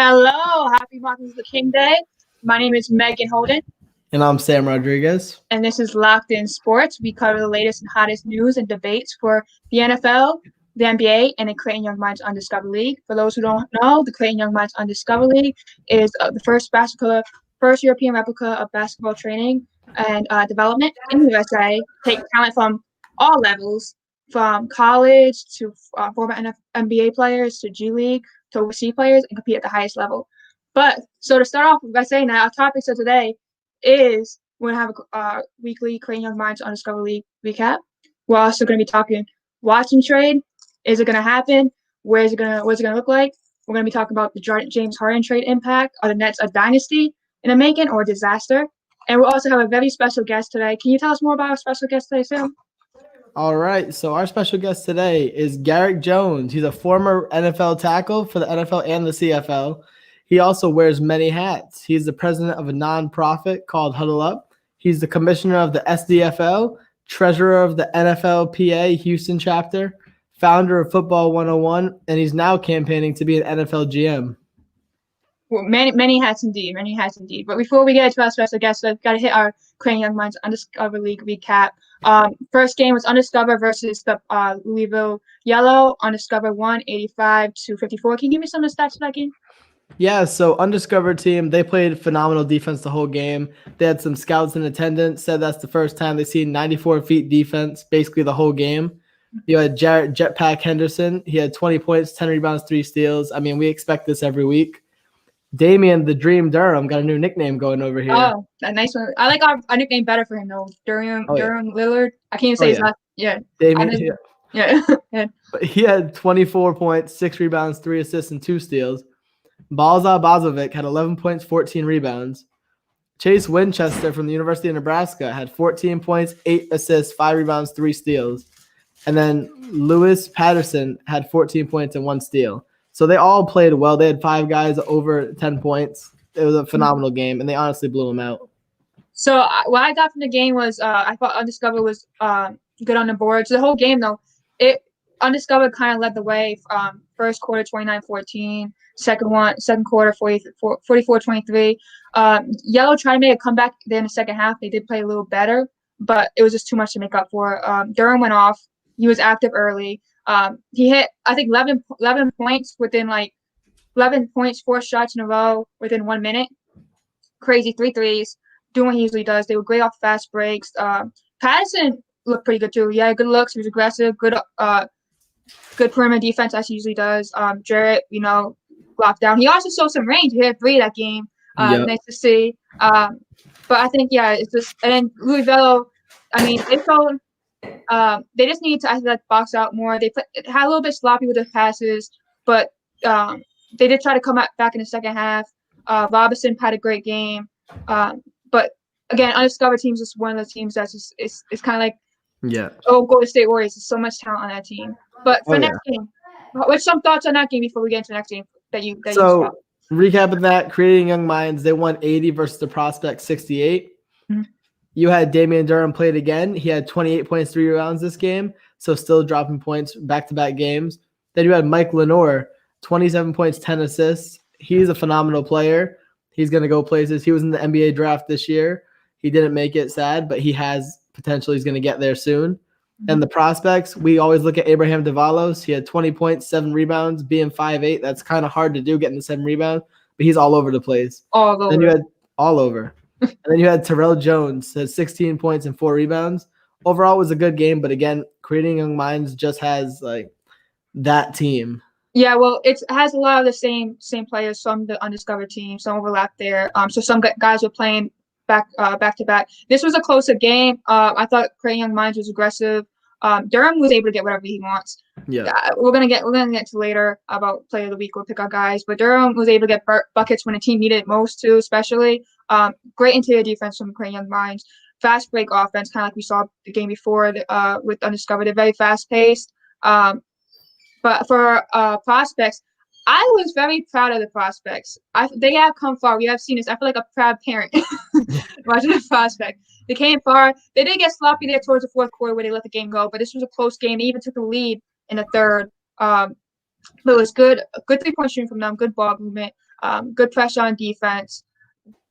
Hello, happy Martin Luther King Day. My name is Megan Holden, And I'm Sam Rodriguez. and this is Locked In Sports. We cover the latest and hottest news and debates for the NFL, the NBA, and the Creating Young Minds Undiscovered League. For those who don't know, the Creating Young Minds Undiscovered League is the first European replica of basketball training and development in the USA. Take talent from all levels, from college to former NBA players to G League to overseas players, and compete at the highest level. But so to start off by saying that, our topic for today is we're going to have a weekly Creating Young Minds Undiscovered League recap. We're also going to be talking watch and trade. Is it going to happen? What's it going to look like? We're going to be talking about the James Harden trade impact. Are the Nets a dynasty in the making or a disaster? And we'll also have a very special guest today. Can you tell us more about our special guest today, Sam? All right, so our special guest today is Garrick Jones. He's a former NFL tackle for the NFL and the CFL. He also wears many hats. He's the president of a nonprofit called Huddle Up. He's the commissioner of the SDFL, treasurer of the NFLPA Houston chapter, founder of Football 101, and he's now campaigning to be an NFL GM. Well, many hats indeed, many hats indeed. But before we get to our special guest, we've got to hit our Creating Young Minds Undiscovered League recap. First game was Undiscovered versus the Louisville Yellow. Undiscovered won 85-54. Can you give me some of the stats for that game? Yeah, so Undiscovered team, they played phenomenal defense the whole game. They had some scouts in attendance, said that's the first time they've seen 94 feet defense basically the whole game. You had Jarrett Jetpack Henderson. He had 20 points, 10 rebounds, 3 steals. I mean, we expect this every week. Damian the Dream Durham got a new nickname going over here. Oh, a nice one. I like our nickname better for him though. Durham Lillard. I can't even say his last. Yeah. Damian, yeah. But he had 24 points, 6 rebounds, 3 assists, and 2 steals. Balza Bazovic had 11 points, 14 rebounds. Chase Winchester from the University of Nebraska had 14 points, 8 assists, 5 rebounds, 3 steals. And then Lewis Patterson had 14 points and 1 steal. So they all played well. They had 5 guys over 10 points. It was a phenomenal game, and they honestly blew them out. So what I got from the game was I thought Undiscovered was good on the boards. The whole game, though, Undiscovered kind of led the way. First quarter, 29-14. Second quarter, 44-23. Yellow tried to make a comeback there in the second half. They did play a little better, but it was just too much to make up for. Durham went off. He was active early. He hit, I think, 11 points within 11 points, 4 shots in a row within 1 minute. Crazy 3 threes, doing what he usually does. They were great off fast breaks. Patterson looked pretty good too. Yeah, good looks. He was aggressive. Good perimeter defense as he usually does. Jarrett, locked down. He also showed some range. He had 3 that game. Nice to see. But I think it's just, and then Louisville. I mean, they just need to box out more. They had a little bit sloppy with their passes, but they did try to come back in the second half. Robinson had a great game, but again, Undiscovered teams is one of the teams that's just it's kind of like Golden State Warriors. There's so much talent on that team. But for next game, what's some thoughts on that game before we get into the next game that you saw? Recapping that, Creating Young Minds, they won 80 versus the Prospect 68. Mm-hmm. You had Damian Durham played again. He had 28 points, 3 rebounds this game, so still dropping points back-to-back games. Then you had Mike Lenore, 27 points, 10 assists. He's a phenomenal player. He's going to go places. He was in the NBA draft this year. He didn't make it, sad, but he has potential. He's going to get there soon. Mm-hmm. And the Prospects, we always look at Abraham Davalos. He had 20 points, 7 rebounds, being 5'8". That's kind of hard to do, getting the 7 rebounds, but he's all over the place. All over. Then you had all over. And then you had Terrell Jones, had 16 points and 4 rebounds. Overall, it was a good game, but again, Creating Young Minds just has that team. Yeah, well, it has a lot of the same players from the Undiscovered team. Some overlap there. So some guys were playing back to back. This was a closer game. I thought Creating Young Minds was aggressive. Durham was able to get whatever he wants. Yeah, we're gonna get to later about Player of the Week. We'll pick our guys, but Durham was able to get buckets when the team needed it most too, especially. Great interior defense from Creating Young Minds. Fast break offense, kind of like we saw the game before with Undiscovered. They're very fast paced. But for Prospects, I was very proud of the Prospects. They have come far. We have seen this. I feel like a proud parent watching the Prospect. They came far. They did get sloppy there towards the fourth quarter where they let the game go, but this was a close game. They even took the lead in the third. But it was good. A good 3-point shooting from them. Good ball movement. Good pressure on defense.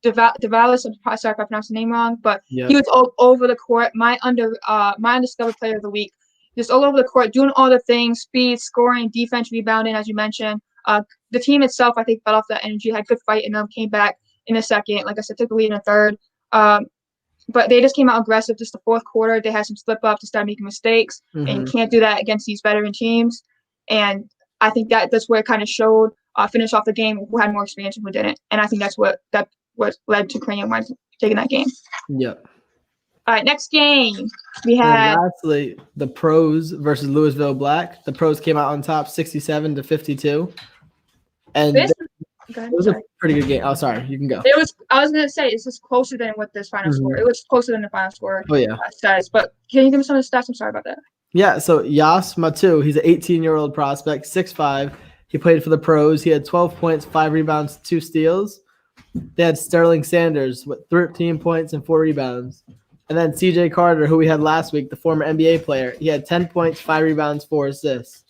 Devalis, I'm sorry if I pronounced the name wrong, but Yep. he was all over the court. My undiscovered player of the week. Just all over the court, doing all the things: speed, scoring, defense, rebounding, as you mentioned. The team itself, I think, fell off that energy, had good fight in them, came back in the second. Like I said, took the lead in the third. But they just came out aggressive. Just the fourth quarter, they had some slip-ups to start making mistakes, and you can't do that against these veteran teams. And I think that's where it kind of showed. Finish off the game who had more experience and who didn't. And I think that's what led to Cranium Minds taking that game. Yep. All right, next game we And had. lastly, the Pros versus Louisville Black. The Pros came out on top, 67-52, and it was a pretty good game. Oh, sorry, you can go. I was gonna say, it's just closer than what this final score. It was closer than the final score. Oh yeah. Says, but can you give me some of the stats? I'm sorry about that. Yeah. So Yas Matu, he's an 18-year-old prospect, 6'5". He played for the Pros. He had 12 points, 5 rebounds, 2 steals. They had Sterling Sanders with 13 points and 4 rebounds. And then CJ Carter, who we had last week, the former NBA player, he had 10 points, 5 rebounds, 4 assists.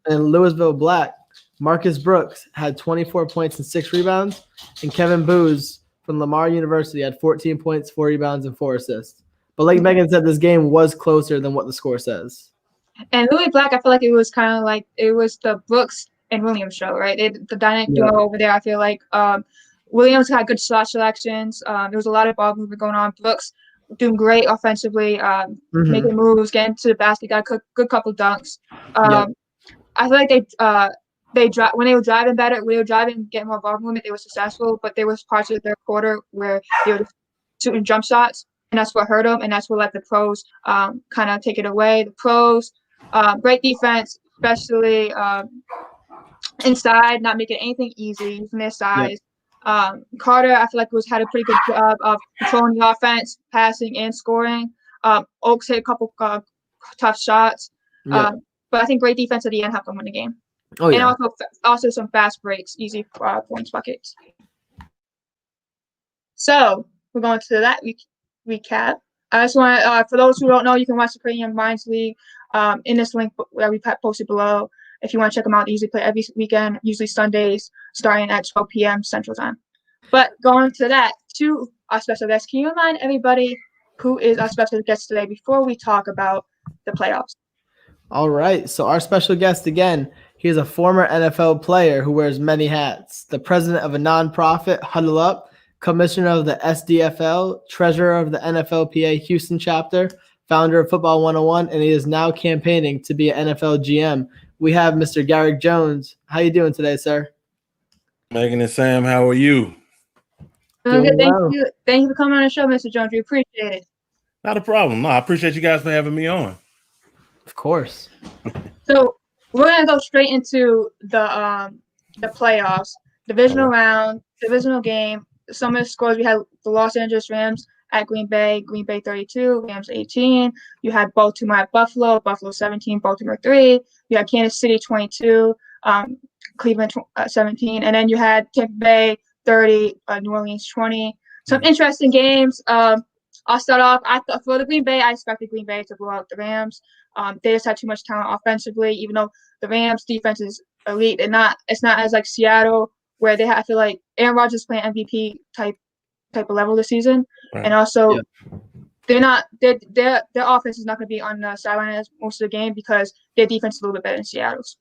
And Louisville Black, Marcus Brooks had 24 points and 6 rebounds. And Kevin Booz from Lamar University had 14 points, 4 rebounds, and 4 assists. But like Megan said, this game was closer than what the score says. And Louis Black, I feel like it was kind of like it was the Brooks and Williams show, right? The dynamic duo over there, I feel like. Williams had good shot selections. There was a lot of ball movement going on. Brooks doing great offensively, making moves, getting to the basket, got a good couple dunks. I feel like when they were driving better, when they were driving, getting more ball movement, they were successful. But there was parts of the third quarter where they were shooting jump shots, and that's what hurt them, and that's what let the Pros kind of take it away. The Pros, great defense, especially inside, not making anything easy using their size. Carter, I feel like had a pretty good job of controlling the offense, passing and scoring. Oaks hit a couple tough shots, but I think great defense at the end helped them win the game. Oh, yeah. And also some fast breaks, easy points buckets. So we're going to that recap. I just want to, for those who don't know, you can watch the Cranium Minds League in this link that we posted below. If you want to check them out, they usually play every weekend, usually Sundays, starting at 12 p.m. Central Time. But going to that, to our special guest, can you remind everybody who is our special guest today before we talk about the playoffs? All right. So our special guest again, he is a former NFL player who wears many hats. The president of a nonprofit, Huddle Up, commissioner of the SDFL, treasurer of the NFLPA Houston chapter, founder of Football 101, and he is now campaigning to be an NFL GM. We have Mr. Garrick Jones. How you doing today, sir? Megan and Sam, how are you? Doing good. Thank you for coming on the show, Mr. Jones. We appreciate it. Not a problem. No, I appreciate you guys for having me on. Of course. So we're gonna go straight into the playoffs, divisional round, divisional game. Some of the scores we had: the Los Angeles Rams at Green Bay 32, Rams 18. You had Baltimore at Buffalo 17, Baltimore 3. You had Kansas City 22, Cleveland 17, and then you had Tampa Bay 30, New Orleans 20. Some interesting games. I'll start off. For the Green Bay, I expected Green Bay to blow out the Rams. They just had too much talent offensively, even though the Rams defense is elite. It's not as like Seattle, where I feel like Aaron Rodgers playing MVP type of level this season. Right. And also their offense is not going to be on the sideline most of the game because their defense is a little bit better than Seattle's.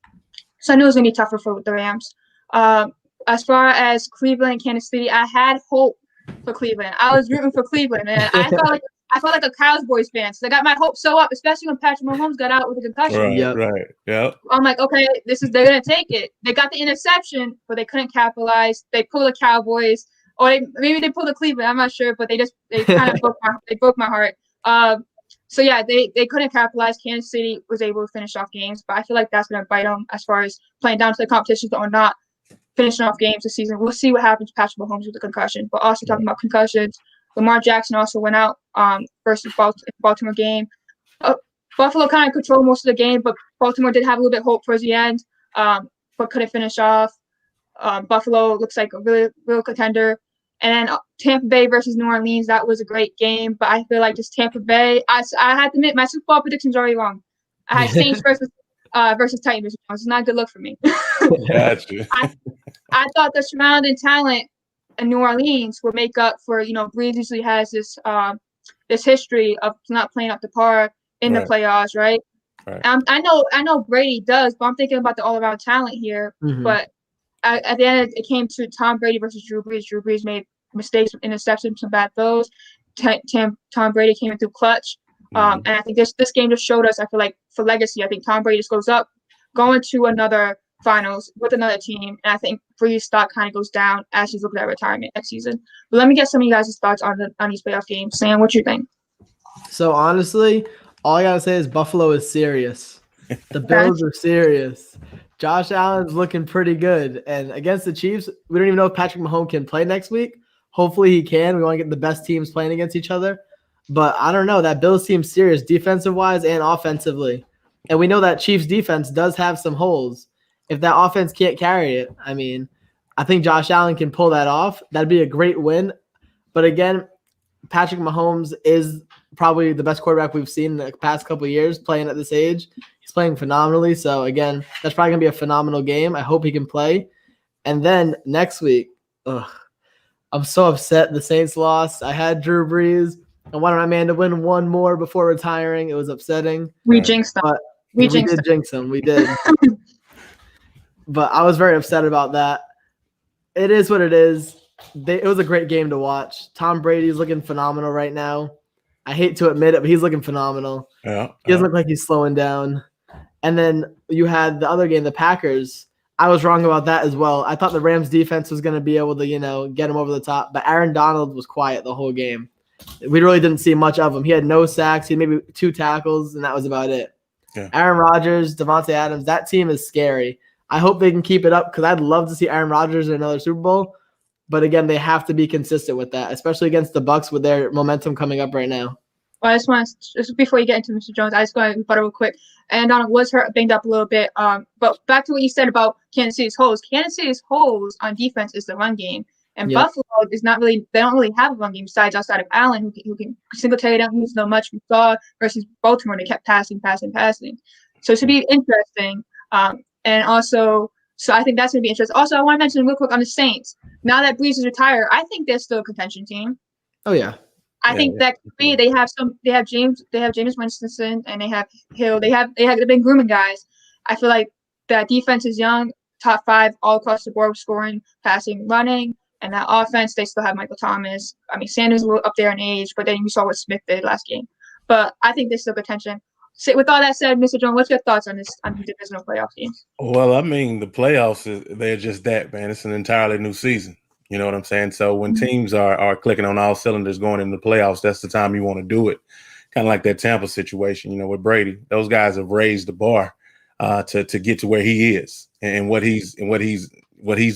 So I knew it was going to be tougher for the Rams. As far as Cleveland and Kansas City, I had hope for Cleveland. I was rooting for Cleveland, and I felt like a Cowboys fan. So I got my hopes so up, especially when Patrick Mahomes got out with a concussion. Right. I'm like, okay, they're going to take it. They got the interception, but they couldn't capitalize. They pulled the Cowboys. Or maybe they pulled the Cleveland. I'm not sure, but they kind of broke my heart. So yeah, they couldn't capitalize. Kansas City was able to finish off games, but I feel like that's going to bite them as far as playing down to the competition or not finishing off games this season. We'll see what happens to Patrick Mahomes with the concussion. But also talking about concussions, Lamar Jackson also went out versus Baltimore game. Buffalo kind of controlled most of the game, but Baltimore did have a little bit of hope towards the end, but couldn't finish off. Buffalo looks like a real contender. And then Tampa Bay versus New Orleans, that was a great game. But I feel like just Tampa Bay, I had to admit, my Super Bowl prediction's already wrong. I had Saints versus Titans. It's not a good look for me. Gotcha. I thought the surrounding talent in New Orleans would make up for, Breeze usually has this history of not playing up to par in the playoffs, right? Right. I know Brady does, but I'm thinking about the all-around talent here. Mhm. But at the end, it came to Tom Brady versus Drew Brees. Drew Brees made mistakes, interceptions, some bad throws. Tom Brady came in through clutch. And I think this game just showed us, I feel like, for legacy, I think Tom Brady just goes up, going to another finals with another team. And I think Brees' stock kind of goes down as he's looking at retirement next season. But let me get some of you guys' thoughts on these playoff games. Sam, what you think? So honestly, all I gotta say is Buffalo is serious. The Bills are serious. Josh Allen's looking pretty good. And against the Chiefs, we don't even know if Patrick Mahomes can play next week. Hopefully he can. We want to get the best teams playing against each other. But I don't know. That Bills team's serious defensive-wise and offensively. And we know that Chiefs defense does have some holes. If that offense can't carry it, I mean, I think Josh Allen can pull that off. That'd be a great win. But again, Patrick Mahomes is probably the best quarterback we've seen in the past couple of years playing at this age. He's playing phenomenally. So, again, that's probably going to be a phenomenal game. I hope he can play. And then next week, I'm so upset the Saints lost. I had Drew Brees. I wanted my man to win one more before retiring. It was upsetting. We jinxed him. We did jinx him. We did. But I was very upset about that. It is what it is. It was a great game to watch. Tom Brady's looking phenomenal right now. I hate to admit it, but he's looking phenomenal. Yeah. He doesn't look like he's slowing down. And then you had the other game, the Packers. I was wrong about that as well. I thought the Rams defense was going to be able to, get him over the top. But Aaron Donald was quiet the whole game. We really didn't see much of him. He had no sacks. He had maybe 2 tackles, and that was about it. Yeah. Aaron Rodgers, Devontae Adams, that team is scary. I hope they can keep it up because I'd love to see Aaron Rodgers in another Super Bowl. But again, they have to be consistent with that, especially against the Bucs with their momentum coming up right now. Well, I just want to, just before you get into Mr. Jones, I just want to rebuttal real quick. And Donald was hurt, banged up a little bit. But back to what you said about Kansas City's holes. Kansas City's holes on defense is the run game. And Buffalo is not really – they don't really have a run game besides outside of Allen, who can single-target down, who's not much we saw, versus Baltimore. They kept passing. So it should be interesting. And also – so I think that's going to be interesting. Also, I want to mention real quick on the Saints. Now that Brees is retired, I think they're still a contention team. Oh yeah. I think that could be. They have James Winston, and they have Hill. They've been grooming guys. I feel like that defense is young, top 5 all across the board, scoring, passing, running, and that offense they still have Michael Thomas. I mean, Sanders is a little up there in age, but then you saw what Smith did last game. But I think they're still contention. So with all that said, Mr. Jones, what's your thoughts on the divisional playoff games? Well, I mean, the playoffs, they're just that, man. It's an entirely new season. You know what I'm saying? So when teams are clicking on all cylinders going into the playoffs, that's the time you want to do it. Kind of like that Tampa situation, with Brady. Those guys have raised the bar to get to where he is and what he's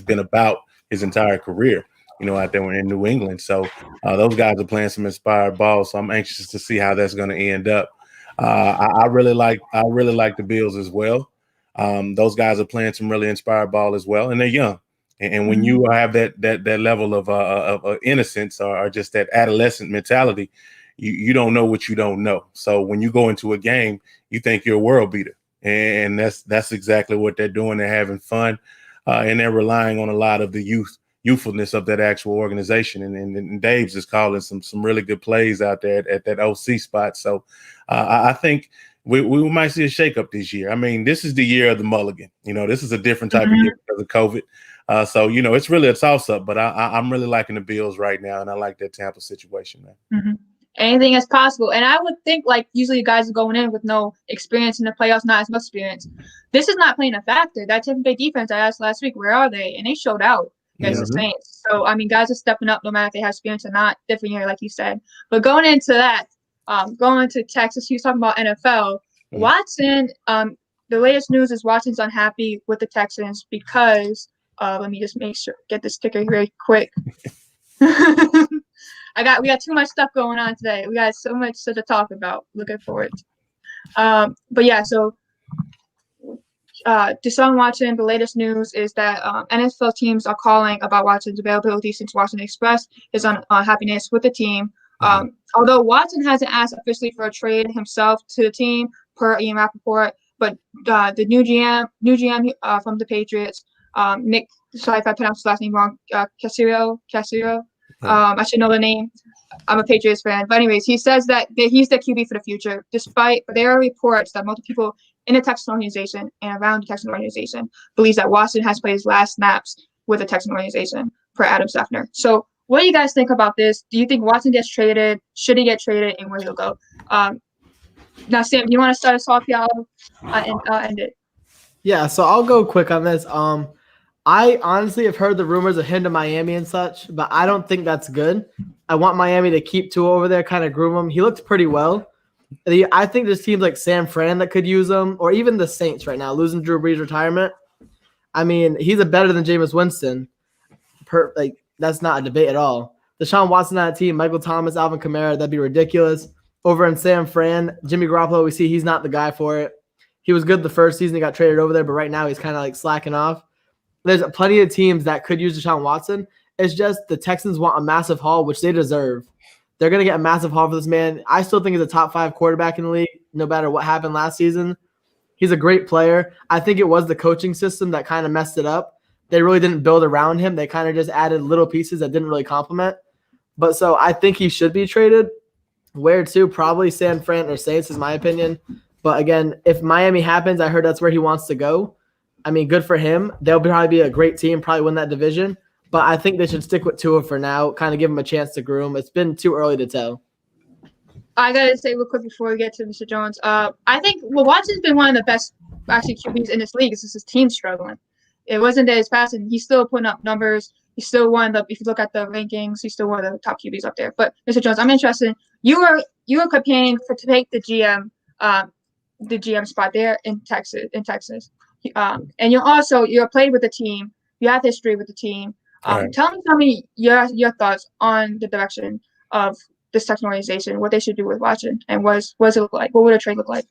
been about his entire career, out there in New England. So those guys are playing some inspired ball. So I'm anxious to see how that's going to end up. I really like the Bills as well. Those guys are playing some really inspired ball as well, and they're young. And when you have that level of innocence or just that adolescent mentality, you don't know what you don't know. So when you go into a game, you think you're a world beater, and that's exactly what they're doing. They're having fun, and they're relying on a lot of the youthfulness of that actual organization. And Dave's is calling some really good plays out there at that OC spot. So I think we might see a shakeup this year. I mean, this is the year of the mulligan. This is a different type of year because of COVID. So, it's really a toss-up, but I'm really liking the Bills right now, and I like that Tampa situation, man. Mm-hmm. Anything is possible. And I would think, usually guys are going in with no experience in the playoffs, not as much experience. This is not playing a factor. That Tampa Bay defense I asked last week, where are they? And they showed out against the Saints. So, I mean, guys are stepping up no matter if they have experience or not. Different year, like you said. But going into that, going to Texas, he was talking about NFL. Watson, the latest news is Watson's unhappy with the Texans because – let me just get this ticker very quick. We got too much stuff going on today. We got so much to talk about. Looking forward. But yeah, so Deshaun Watson, the latest news is that NFL teams are calling about Watson's availability since Watson expressed his unhappiness with the team. Although Watson hasn't asked officially for a trade himself to the team per Ian Rappaport, but the new GM from the Patriots, Nick. Sorry if I pronounced his last name wrong. Caserio. I should know the name. I'm a Patriots fan, but anyways, he says that he's the QB for the future. Despite there are reports that multiple people in the Texans organization and around the Texans organization believes that Watson has played his last snaps with the Texans organization, per Adam Schefter. So, what do you guys think about this? Do you think Watson gets traded? Should he get traded, and where he'll go? Now, Sam, do you want to start us off, y'all, and end it? Yeah, so I'll go quick on this. I honestly have heard the rumors of him to Miami and such, but I don't think that's good. I want Miami to keep Tua over there, kind of groom him. He looks pretty well. I think there's teams like San Fran that could use him, or even the Saints right now, losing Drew Brees' retirement. I mean, he's better than Jameis Winston. That's not a debate at all. Deshaun Watson on that team, Michael Thomas, Alvin Kamara, that'd be ridiculous. Over in San Fran, Jimmy Garoppolo, we see he's not the guy for it. He was good the first season, he got traded over there, but right now he's kind of slacking off. There's plenty of teams that could use Deshaun Watson. It's just the Texans want a massive haul, which they deserve. They're going to get a massive haul for this man. I still think he's a top 5 quarterback in the league, no matter what happened last season. He's a great player. I think it was the coaching system that kind of messed it up. They really didn't build around him. They kind of just added little pieces that didn't really complement. But so I think he should be traded. Where to? Probably San Fran or Saints is my opinion. But again, if Miami happens, I heard that's where he wants to go. I mean, good for him. They'll probably be a great team, probably win that division. But I think they should stick with Tua for now, kind of give him a chance to groom. It's been too early to tell. I got to say real quick before we get to Mr. Jones. I think Watson's been one of the best actually QBs in this league. It's just his team's struggling. It wasn't that his passing. He's still putting up numbers. He's still one of the, if you look at the rankings, he's still one of the top QBs up there. But Mr. Jones, I'm interested. You were campaigning to take the GM spot there in Texas. And you're played with the team. You have history with the team. Right. Tell me your thoughts on the direction of this Texan organization, what they should do with Watson, and what does it look like? What would a trade look like?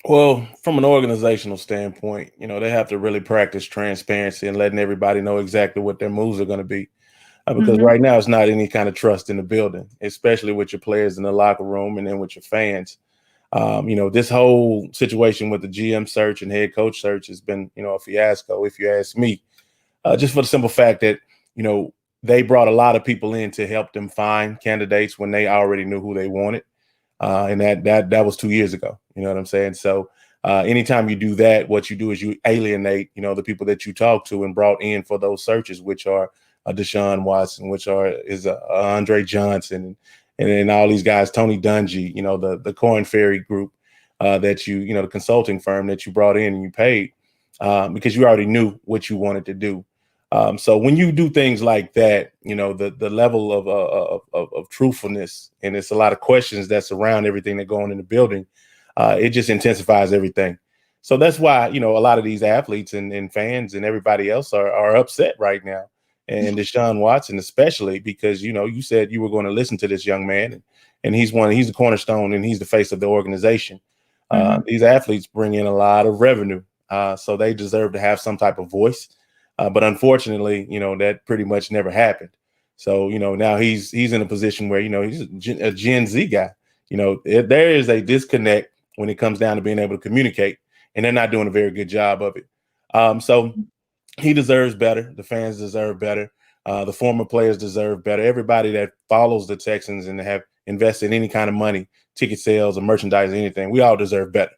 Well, from an organizational standpoint, they have to really practice transparency and letting everybody know exactly what their moves are going to be. Because right now it's not any kind of trust in the building, especially with your players in the locker room and then with your fans. This whole situation with the GM search and head coach search has been, a fiasco, if you ask me, just for the simple fact that, they brought a lot of people in to help them find candidates when they already knew who they wanted. And that was 2 years ago. You know what I'm saying? So anytime you do that, what you do is you alienate, the people that you talk to and brought in for those searches, which are Deshaun Watson, which is Andre Johnson, and then all these guys, Tony Dungy, the Korn Ferry group that the consulting firm that you brought in and you paid because you already knew what you wanted to do. So when you do things like that, the level of truthfulness, and it's a lot of questions that surround everything that go on in the building, it just intensifies everything. So that's why, a lot of these athletes and fans and everybody else are upset right now. And Deshaun Watson, especially because, you said you were going to listen to this young man and he's the cornerstone and he's the face of the organization. These athletes bring in a lot of revenue. So they deserve to have some type of voice. But unfortunately, that pretty much never happened. So, now he's in a position where, he's a Gen Z guy. There is a disconnect when it comes down to being able to communicate, and they're not doing a very good job of it. So he deserves better. The fans deserve better. The former players deserve better. Everybody that follows the Texans and have invested any kind of money, ticket sales or merchandise, or anything, we all deserve better.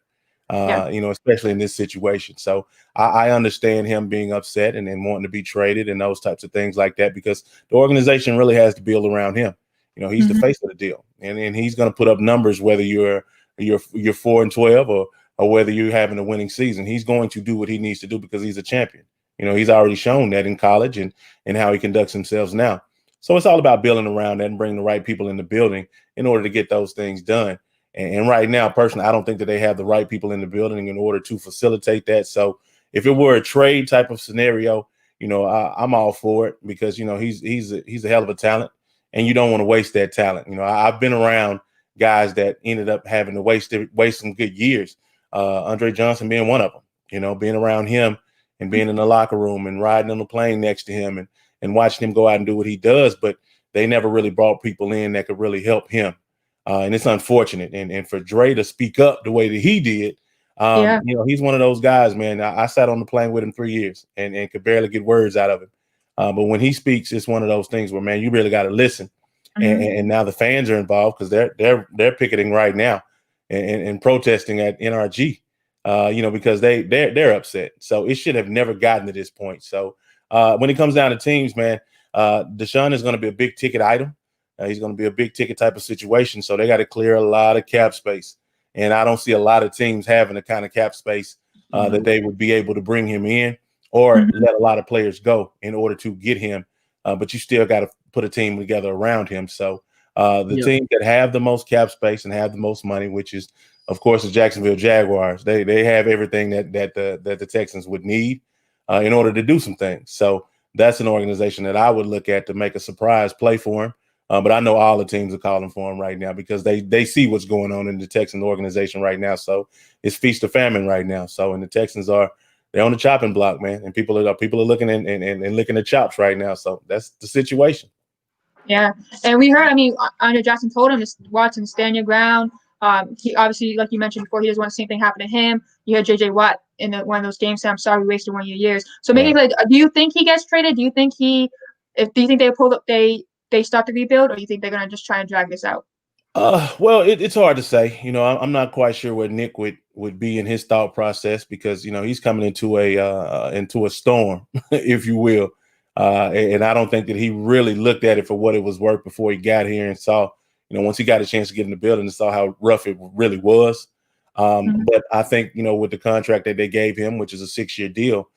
Especially in this situation. So I understand him being upset and wanting to be traded and those types of things like that, because the organization really has to build around him. He's the face of the deal, and he's going to put up numbers whether you're 4-12 or whether you're having a winning season. He's going to do what he needs to do because he's a champion. He's already shown that in college and how he conducts himself now. So it's all about building around that and bringing the right people in the building in order to get those things done. And right now, personally, I don't think that they have the right people in the building in order to facilitate that. So if it were a trade type of scenario, I'm all for it because, he's a hell of a talent and you don't want to waste that talent. I've been around guys that ended up having to waste some good years. Andre Johnson being one of them, being around him and being in the locker room and riding on the plane next to him and watching him go out and do what he does. But they never really brought people in that could really help him. And it's unfortunate. And for Dre to speak up the way that he did, Yeah. He's one of those guys, man. I sat on the plane with him 3 years and could barely get words out of him. But when he speaks, it's one of those things where, man, you really got to listen. And now the fans are involved because they're picketing right now and protesting at NRG, because they're upset. So it should have never gotten to this point. So when it comes down to teams, man, Deshaun is going to be a big ticket item. He's going to be a big ticket type of situation. So they got to clear a lot of cap space. And I don't see a lot of teams having the kind of cap space that they would be able to bring him in or let a lot of players go in order to get him. But you still got to put a team together around him. So the teams that have the most cap space and have the most money, which is, of course, the Jacksonville Jaguars, they have everything that the Texans would need in order to do some things. So that's an organization that I would look at to make a surprise play for him. But I know all the teams are calling for him right now because they see what's going on in the Texan organization right now. So it's feast or famine right now. So and the Texans they're on the chopping block, man, and people are looking and licking the chops right now. So that's the situation. Yeah, and we heard. I mean, Andre Jackson told him to Watson, stand your ground. He obviously, like you mentioned before, he doesn't want the same thing happen to him. You had JJ Watt in one of those games saying, "I'm sorry, we wasted 1 of your years." So maybe, like, do you think he gets traded? Do you think do you think they pull up? They start the rebuild, or do you think they're gonna just try and drag this out? Well, it's hard to say. I'm not quite sure where Nick would be in his thought process because he's coming into a storm, if you will, and I don't think that he really looked at it for what it was worth before he got here and saw, once he got a chance to get in the building and saw how rough it really was. But I think with the contract that they gave him, which is a 6-year deal,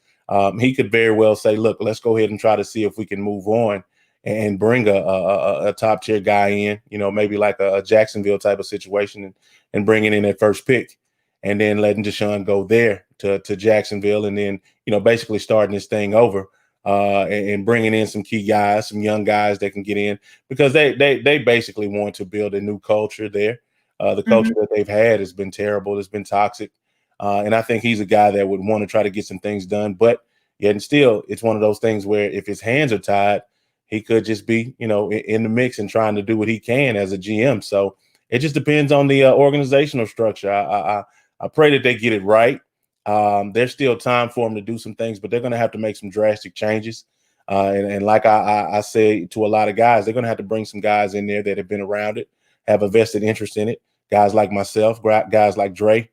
he could very well say, "Look, let's go ahead and try to see if we can move on." And bring a top tier guy in, maybe like a Jacksonville type of situation and bringing in that first pick and then letting Deshaun go there to Jacksonville and then, basically starting this thing over and bringing in some key guys, some young guys that can get in because they basically want to build a new culture there. The culture that they've had has been terrible. It's been toxic. And I think he's a guy that would want to try to get some things done. But yet and still, it's one of those things where if his hands are tied, he could just be, in the mix and trying to do what he can as a GM. So it just depends on the organizational structure. I pray that they get it right. There's still time for them to do some things, but they're going to have to make some drastic changes. And like I say to a lot of guys, they're going to have to bring some guys in there that have been around it, have a vested interest in it. Guys like myself, guys like Dre,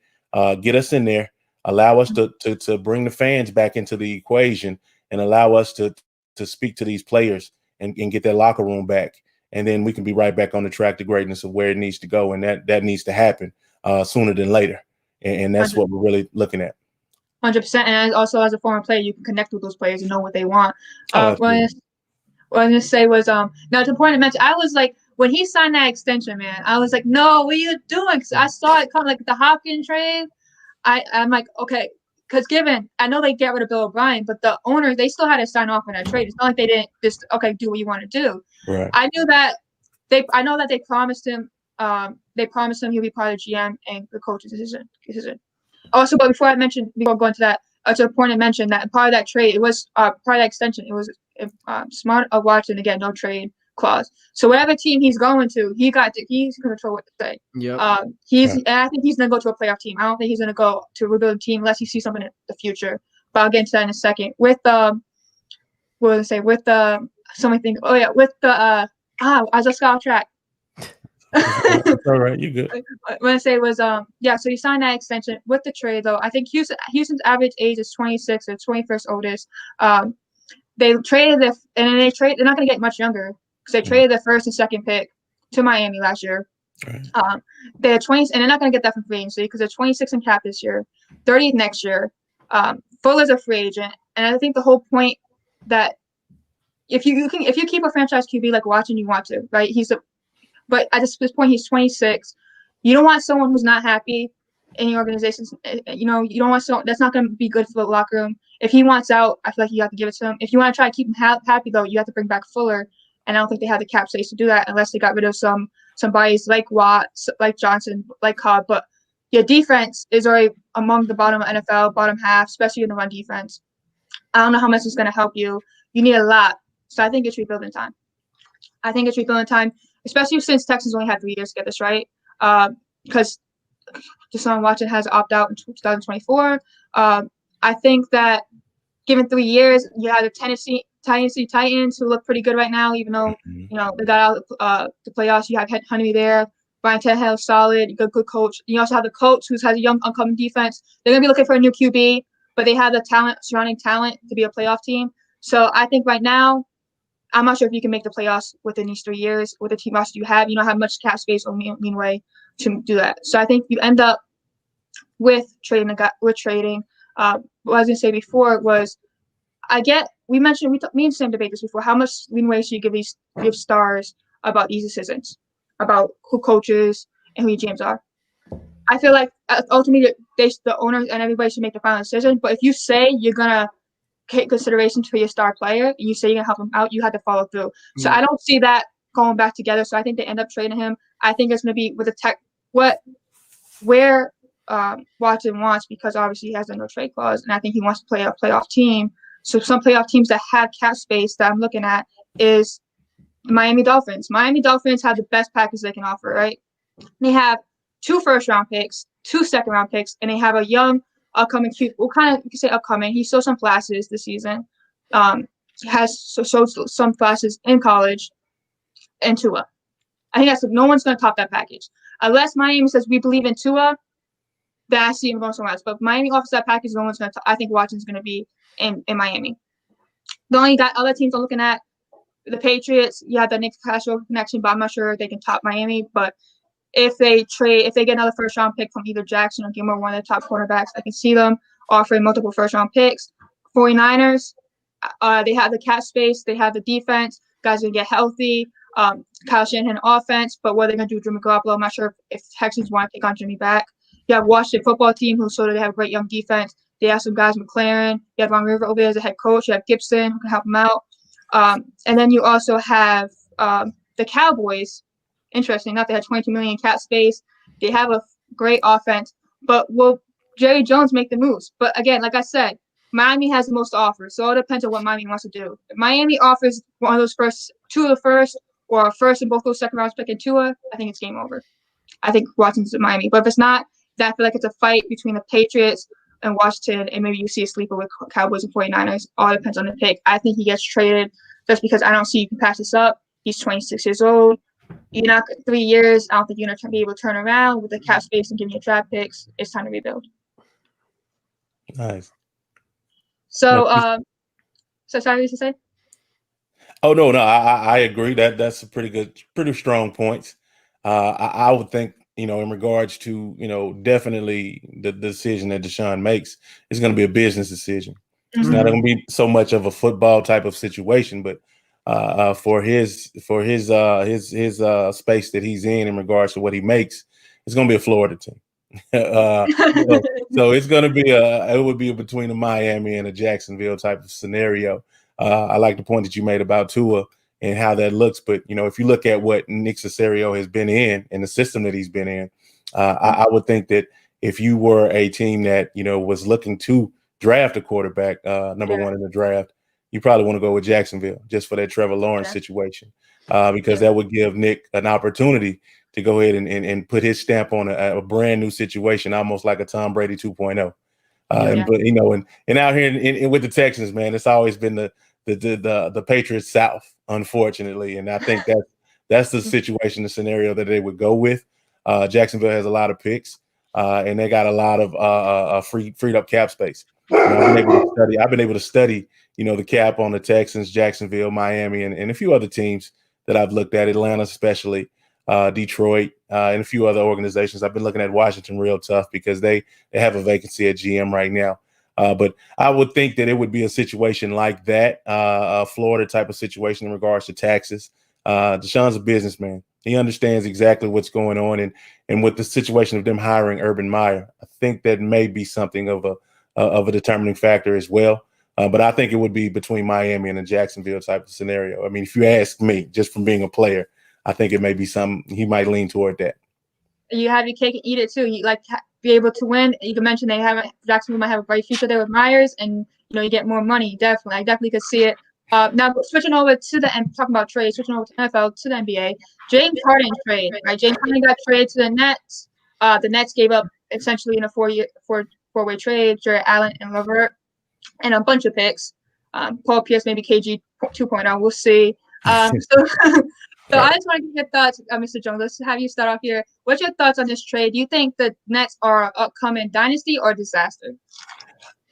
get us in there, allow us to bring the fans back into the equation and allow us to speak to these players and get that locker room back. And then we can be right back on the track to greatness of where it needs to go. And that needs to happen sooner than later. And that's 100%. What we're really looking at. 100%. And also as a former player, you can connect with those players and know what they want. What I was going to say was, now to the point I mentioned, I was like, when he signed that extension, man, I was like, no, what are you doing? Cause I saw it come like the Hopkins trade. I'm like, okay. Because I know they get rid of Bill O'Brien, but the owners, they still had to sign off on that trade. It's not like they didn't just, okay, do what you want to do. Right. I know that they promised him, he'll be part of the GM and the coach's decision. Also, but before going to that, to the point I mentioned that part of that trade, it was part of that extension. It was smart of Watson to get no trade clause. So whatever team he's going to, he's going to control what to say. Yep. And I think he's going to go to a playoff team. I don't think he's going to go to a rebuild team unless he sees something in the future. But I'll get into that in a second. With I was just got off track. All right, you good. What I say was so he signed that extension with the trade though. I think Houston's average age is 26, their 21st oldest. They traded they're not going to get much younger because they traded the first and second pick to Miami last year. Right. They're 20, and they're not going to get that from free agency because they're 26 in cap this year, 30 next year. Fuller's a free agent, and I think the whole point that if you keep a franchise QB like Watson, you want to, right? But at this point, he's 26. You don't want someone who's not happy in your organization. You don't want someone that's not going to be good for the locker room. If he wants out, I feel like you have to give it to him. If you want to try to keep him happy, though, you have to bring back Fuller. And I don't think they have the cap space to do that unless they got rid of some bodies like Watt, like Johnson, like Cobb. But your defense is already among the bottom of NFL, bottom half, especially in the run defense. I don't know how much it's going to help you. You need a lot. So I think it's rebuilding time. Especially since Texans only had 3 years to get this right. Because Deshaun Watson has opted out in 2024. I think that given 3 years, you have the Tennessee Titans who look pretty good right now, even though they got out the playoffs. You have Henry there. Brian Tannehill, solid, good coach. You also have the coach who has a young, upcoming defense. They're going to be looking for a new QB, but they have the surrounding talent to be a playoff team. So I think right now, I'm not sure if you can make the playoffs within these 3 years with the team roster you have. You don't have much cap space or mean way to do that. So I think you end up with trading. What I was going to say before was, me and Sam debate this before. How much leeway should you give stars about these decisions, about who coaches and who your GMs are? I feel like ultimately the owners and everybody should make the final decision. But if you say you're gonna take consideration for your star player and you say you're gonna help him out, you have to follow through. Mm-hmm. So I don't see that going back together. So I think they end up trading him. I think it's gonna be with where Watson wants, because obviously he has a no trade clause, and I think he wants to play a playoff team. So some playoff teams that have cap space that I'm looking at is Miami Dolphins. Miami Dolphins have the best package they can offer, right? They have 2 first-round picks, 2 second-round picks, and they have a young, upcoming – you can say upcoming. He showed some flashes this season. Showed some flashes in college, and Tua. I think no one's going to top that package. Unless Miami says we believe in Tua, then I see him going somewhere else. But if Miami offers that package, no one's going to – I think Watson's going to be in Miami. The only other teams I'm looking at, the Patriots, you have the Nick Castro connection, but I'm not sure if they can top Miami. But if they get another first-round pick from either Jackson or Gilmore, one of the top quarterbacks, I can see them offering multiple first-round picks. 49ers, they have the cap space. They have the defense. Guys going to get healthy. Kyle Shanahan offense. But what are they going to do with Jimmy Garoppolo? I'm not sure if Texans want to take on Jimmy back. You have Washington football team who sort of they have a great young defense. They have some guys, McLaren. You have Ron River over there as a head coach. You have Gibson who can help them out. And then you also have the Cowboys. Interesting enough, they had $22 million cap space. They have a great offense. But will Jerry Jones make the moves? But again, like I said, Miami has the most to offer. So it depends on what Miami wants to do. If Miami offers one of those two of the first, or a first and both those second rounds pick in Tua, I think it's game over. I think Washington's at Miami. But if it's not, then I feel like it's a fight between the Patriots and Washington, and maybe you see a sleeper with Cowboys and 49ers. All depends on the pick. I think he gets traded just because I don't see you can pass this up. He's 26 years old. You're not 3 years. I don't think you're going to be able to turn around with the cap space and give you draft picks. It's time to rebuild. Nice. So, so sorry, what did you say? Oh, no, I agree. That's a pretty strong points. I would think, in regards to, definitely the decision that Deshaun makes is going to be a business decision. Mm-hmm. It's not going to be so much of a football type of situation, but for his space that he's in regards to what he makes, it's going to be a Florida team. So it's going to be it would be between a Miami and a Jacksonville type of scenario. I like the point that you made about Tua and how that looks. But, if you look at what Nick Caserio has been in and the system that he's been in, I would think that if you were a team that, was looking to draft a quarterback, number one in the draft, you probably want to go with Jacksonville just for that Trevor Lawrence situation, because that would give Nick an opportunity to go ahead and put his stamp on a brand new situation, almost like a Tom Brady 2.0. And out here with the Texans, man, it's always been the Patriots South, unfortunately. And I think that's the situation, the scenario that they would go with. Jacksonville has a lot of picks, and they got a lot of freed up cap space. I've been able to study, the cap on the Texans, Jacksonville, Miami, and a few other teams that I've looked at, Atlanta especially, Detroit, and a few other organizations. I've been looking at Washington real tough because they have a vacancy at GM right now. But I would think that it would be a situation like that, a Florida type of situation in regards to taxes. Deshaun's a businessman. He understands exactly what's going on. And with the situation of them hiring Urban Meyer, I think that may be something of a determining factor as well. But I think it would be between Miami and a Jacksonville type of scenario. I mean, if you ask me, just from being a player, I think it may be he might lean toward that. You have your cake and eat it too. You be able to win. You can mention Jacksonville might have a bright future there with Myers, and you get more money. Definitely, I definitely could see it. Now switching over to talking about trades, switching over to NFL to the NBA. James Harden trade, right? James Harden got traded to the Nets. The Nets gave up essentially in a four-way trade, Jared Allen and Levert, and a bunch of picks. Paul Pierce, maybe KG 2.0. We'll see. So I just want to get your thoughts, Mr. Jones. Let's have you start off here. What's your thoughts on this trade? Do you think the Nets are an upcoming dynasty or disaster?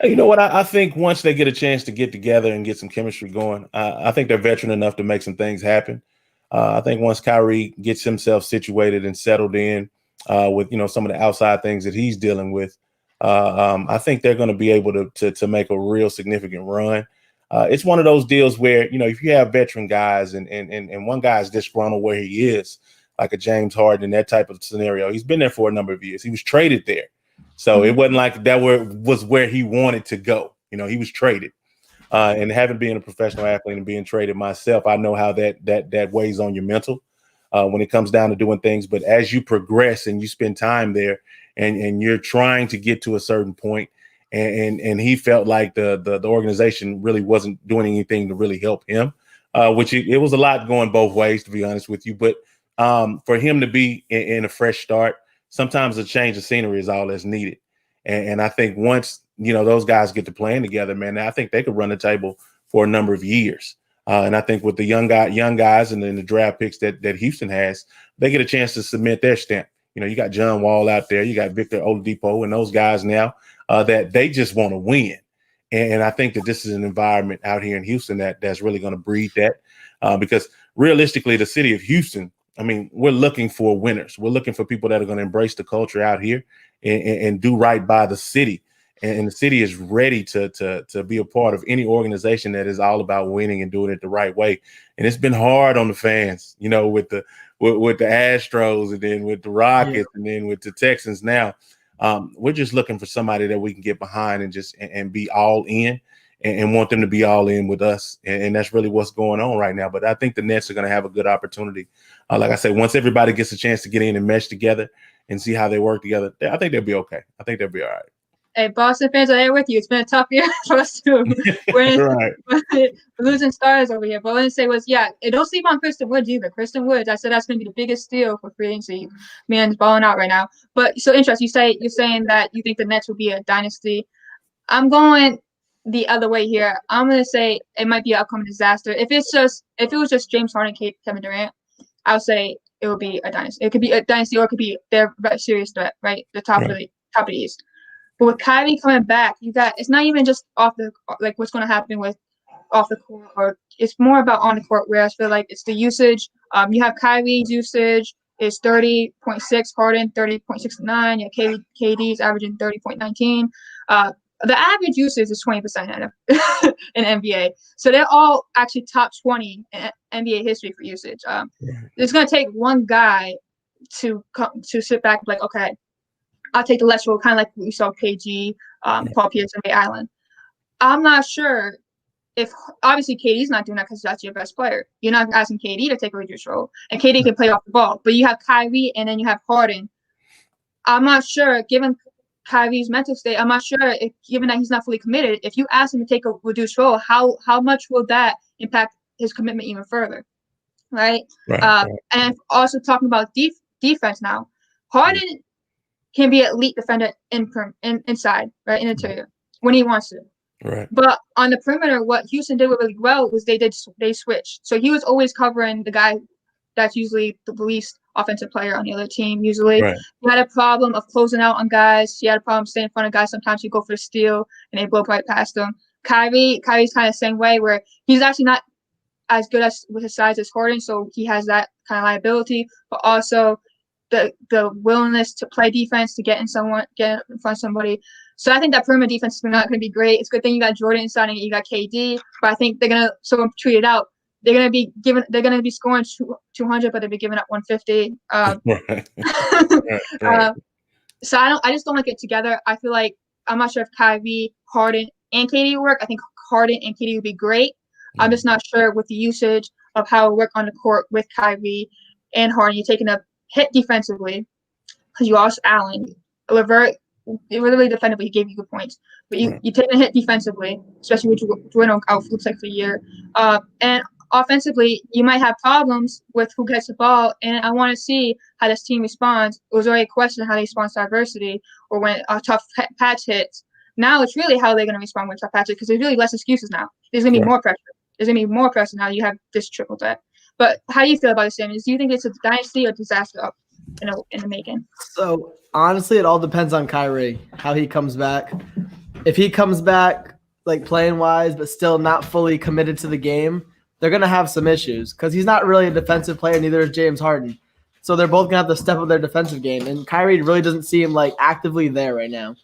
You know what? I think once they get a chance to get together and get some chemistry going, I think they're veteran enough to make some things happen. I think once Kyrie gets himself situated and settled in with, some of the outside things that he's dealing with, I think they're going to be able to make a real significant run. It's one of those deals where, if you have veteran guys and one guy is disgruntled where he is, like a James Harden, that type of scenario, he's been there for a number of years. He was traded there. So it wasn't like that was where he wanted to go. He was traded. And having been a professional athlete and being traded myself, I know how that weighs on your mental when it comes down to doing things. But as you progress and you spend time there and you're trying to get to a certain point, and he felt like the organization really wasn't doing anything to really help him, which it was a lot going both ways, to be honest with you. But for him to be in a fresh start, sometimes a change of scenery is all that's needed. And I think once, those guys get to playing together, man, I think they could run the table for a number of years. And I think with the young guys and then the draft picks that Houston has, they get a chance to submit their stamp. You got John Wall out there, you got Victor Oladipo and those guys now that they just want to win. And I think that this is an environment out here in Houston that's really going to breed that because realistically, the city of Houston, we're looking for winners. We're looking for people that are going to embrace the culture out here and do right by the city. And the city is ready to be a part of any organization that is all about winning and doing it the right way. And it's been hard on the fans, with the Astros and then with the Rockets and then with the Texans now. We're just looking for somebody that we can get behind and just and be all in and want them to be all in with us. And that's really what's going on right now. But I think the Nets are going to have a good opportunity. Like I said, once everybody gets a chance to get in and mesh together and see how they work together, I think they'll be okay. I think they'll be all right. Hey, Boston fans are there with you. It's been a tough year for us too. We're losing stars over here. But what I say was, don't sleep on Kristen Woods either. Kristen Woods, I said that's going to be the biggest steal for free agency. Man's balling out right now. But so interesting. You're saying that you think the Nets will be a dynasty. I'm going the other way here. I'm going to say it might be an upcoming disaster. If it was just James Harden, Kevin Durant, I would say it would be a dynasty. It could be a dynasty or it could be their serious threat, right? The top of the East. But with Kyrie coming back, it's not even just off the what's going to happen with off the court, or it's more about on the court. Where I feel like it's the usage. You have Kyrie's usage is 30.6, Harden 30.69. You have KD's averaging 30.19. The average usage is 20% in NBA. So they're all actually top 20 in NBA history for usage. It's going to take one guy to sit back and be like, okay, I'll take the less role, kind of like we saw KG, Paul Pierce, and Ray Allen. I'm not sure if obviously KD's not doing that because that's your best player. You're not asking KD to take a reduced role, and KD can play off the ball. But you have Kyrie and then you have Harden. I'm not sure, given Kyrie's mental state, I'm not sure if, given that he's not fully committed, if you ask him to take a reduced role, how much will that impact his commitment even further, right? And also talking about defense now, Harden can be an elite defender inside, right, in interior when he wants to. Right. But on the perimeter, what Houston did really well was they switched. So he was always covering the guy that's usually the least offensive player on the other team. Usually, he had a problem of closing out on guys. He had a problem staying in front of guys. Sometimes you go for the steal and they blow right past him. Kyrie's kind of the same way, where he's actually not as good as with his size as Harden, so he has that kind of liability, but also the willingness to play defense, to get in front of somebody. So I think that perimeter defense is not going to be great. It's a good thing you got Jordan inside and you got KD, but I think they're going to someone tweet it out. They're going to be scoring 200, but they'll be giving up 150. So I just don't like it together. I feel like I'm not sure if Kyrie, Harden, and KD work. I think Harden and KD would be great. I'm just not sure with the usage of how it work on the court with Kyrie and Harden. You're taking a hit defensively because you lost Allen. Levert, it really defended, but he gave you good points. But you take a hit defensively, especially with Jordan out looks like for a year. And offensively, you might have problems with who gets the ball, and I want to see how this team responds. It was already a question how they respond to adversity or when a tough patch hits. Now it's really how they're going to respond with tough patches because there's really less excuses now. There's going to be more pressure. There's going to be more pressure now. You have this triple threat. But how do you feel about it, Sam? Do you think it's a dynasty or disaster up in the making? So honestly, it all depends on Kyrie, how he comes back. If he comes back like playing wise, but still not fully committed to the game, they're gonna have some issues because he's not really a defensive player. Neither is James Harden. So they're both gonna have to step up their defensive game, and Kyrie really doesn't seem like actively there right now.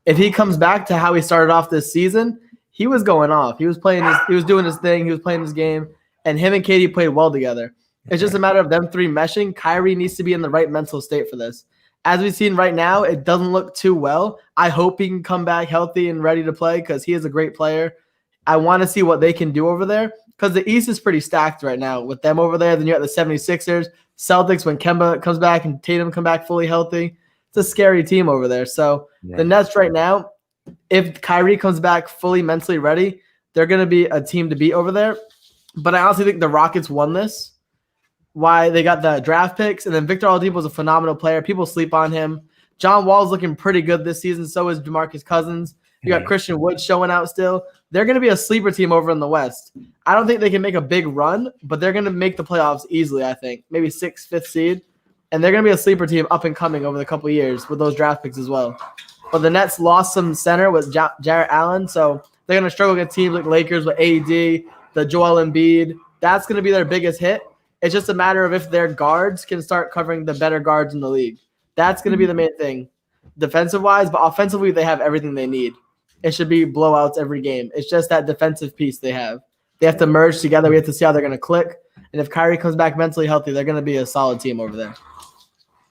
If he comes back to how he started off this season, he was going off. He was doing his thing. He was playing his game. And him and Katie played well together. It's just a matter of them three meshing. Kyrie needs to be in the right mental state for this. As we've seen right now, it doesn't look too well. I hope he can come back healthy and ready to play because he is a great player. I want to see what they can do over there because the East is pretty stacked right now with them over there. Then you got the 76ers, Celtics when Kemba comes back and Tatum come back fully healthy. It's a scary team over there. So the Nets right now, if Kyrie comes back fully mentally ready, they're going to be a team to beat over there. But I honestly think the Rockets won this. Why they got the draft picks, and then Victor Oladipo was a phenomenal player. People sleep on him. John Wall's looking pretty good this season. So is DeMarcus Cousins. You got Christian Wood showing out still. They're going to be a sleeper team over in the West. I don't think they can make a big run, but they're going to make the playoffs easily, I think. Maybe 6th, 5th seed. And they're going to be a sleeper team up and coming over the couple of years with those draft picks as well. But the Nets lost some center with Jarrett Allen, so they're going to struggle against teams like Lakers with AD, the Joel Embiid. That's going to be their biggest hit. It's just a matter of if their guards can start covering the better guards in the league. That's going to be the main thing, defensive-wise. But offensively, they have everything they need. It should be blowouts every game. It's just that defensive piece they have. They have to merge together. We have to see how they're going to click. And if Kyrie comes back mentally healthy, they're going to be a solid team over there.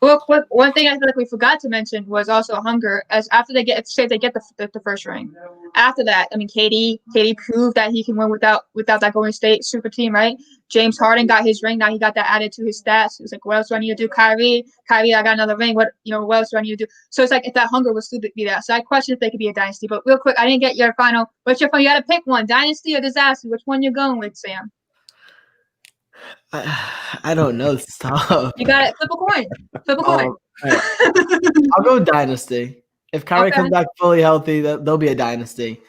Well, one thing I feel like we forgot to mention was also hunger. As after they get the first ring, after that, I mean, Katie proved that he can win without that Golden State super team, right? James Harden got his ring. Now he got that added to his stats. He was like, what else do I need to do? Kyrie, I got another ring. What else do I need to do? So it's like if that hunger was still be there. So I question if they could be a dynasty. But real quick, I didn't get your final. What's your final? You got to pick one, dynasty or disaster. Which one you going with, Sam? I don't know. It's tough. You got it. Flip a coin. Flip a coin. I'll go dynasty. If Kyrie comes back fully healthy, they'll be a dynasty.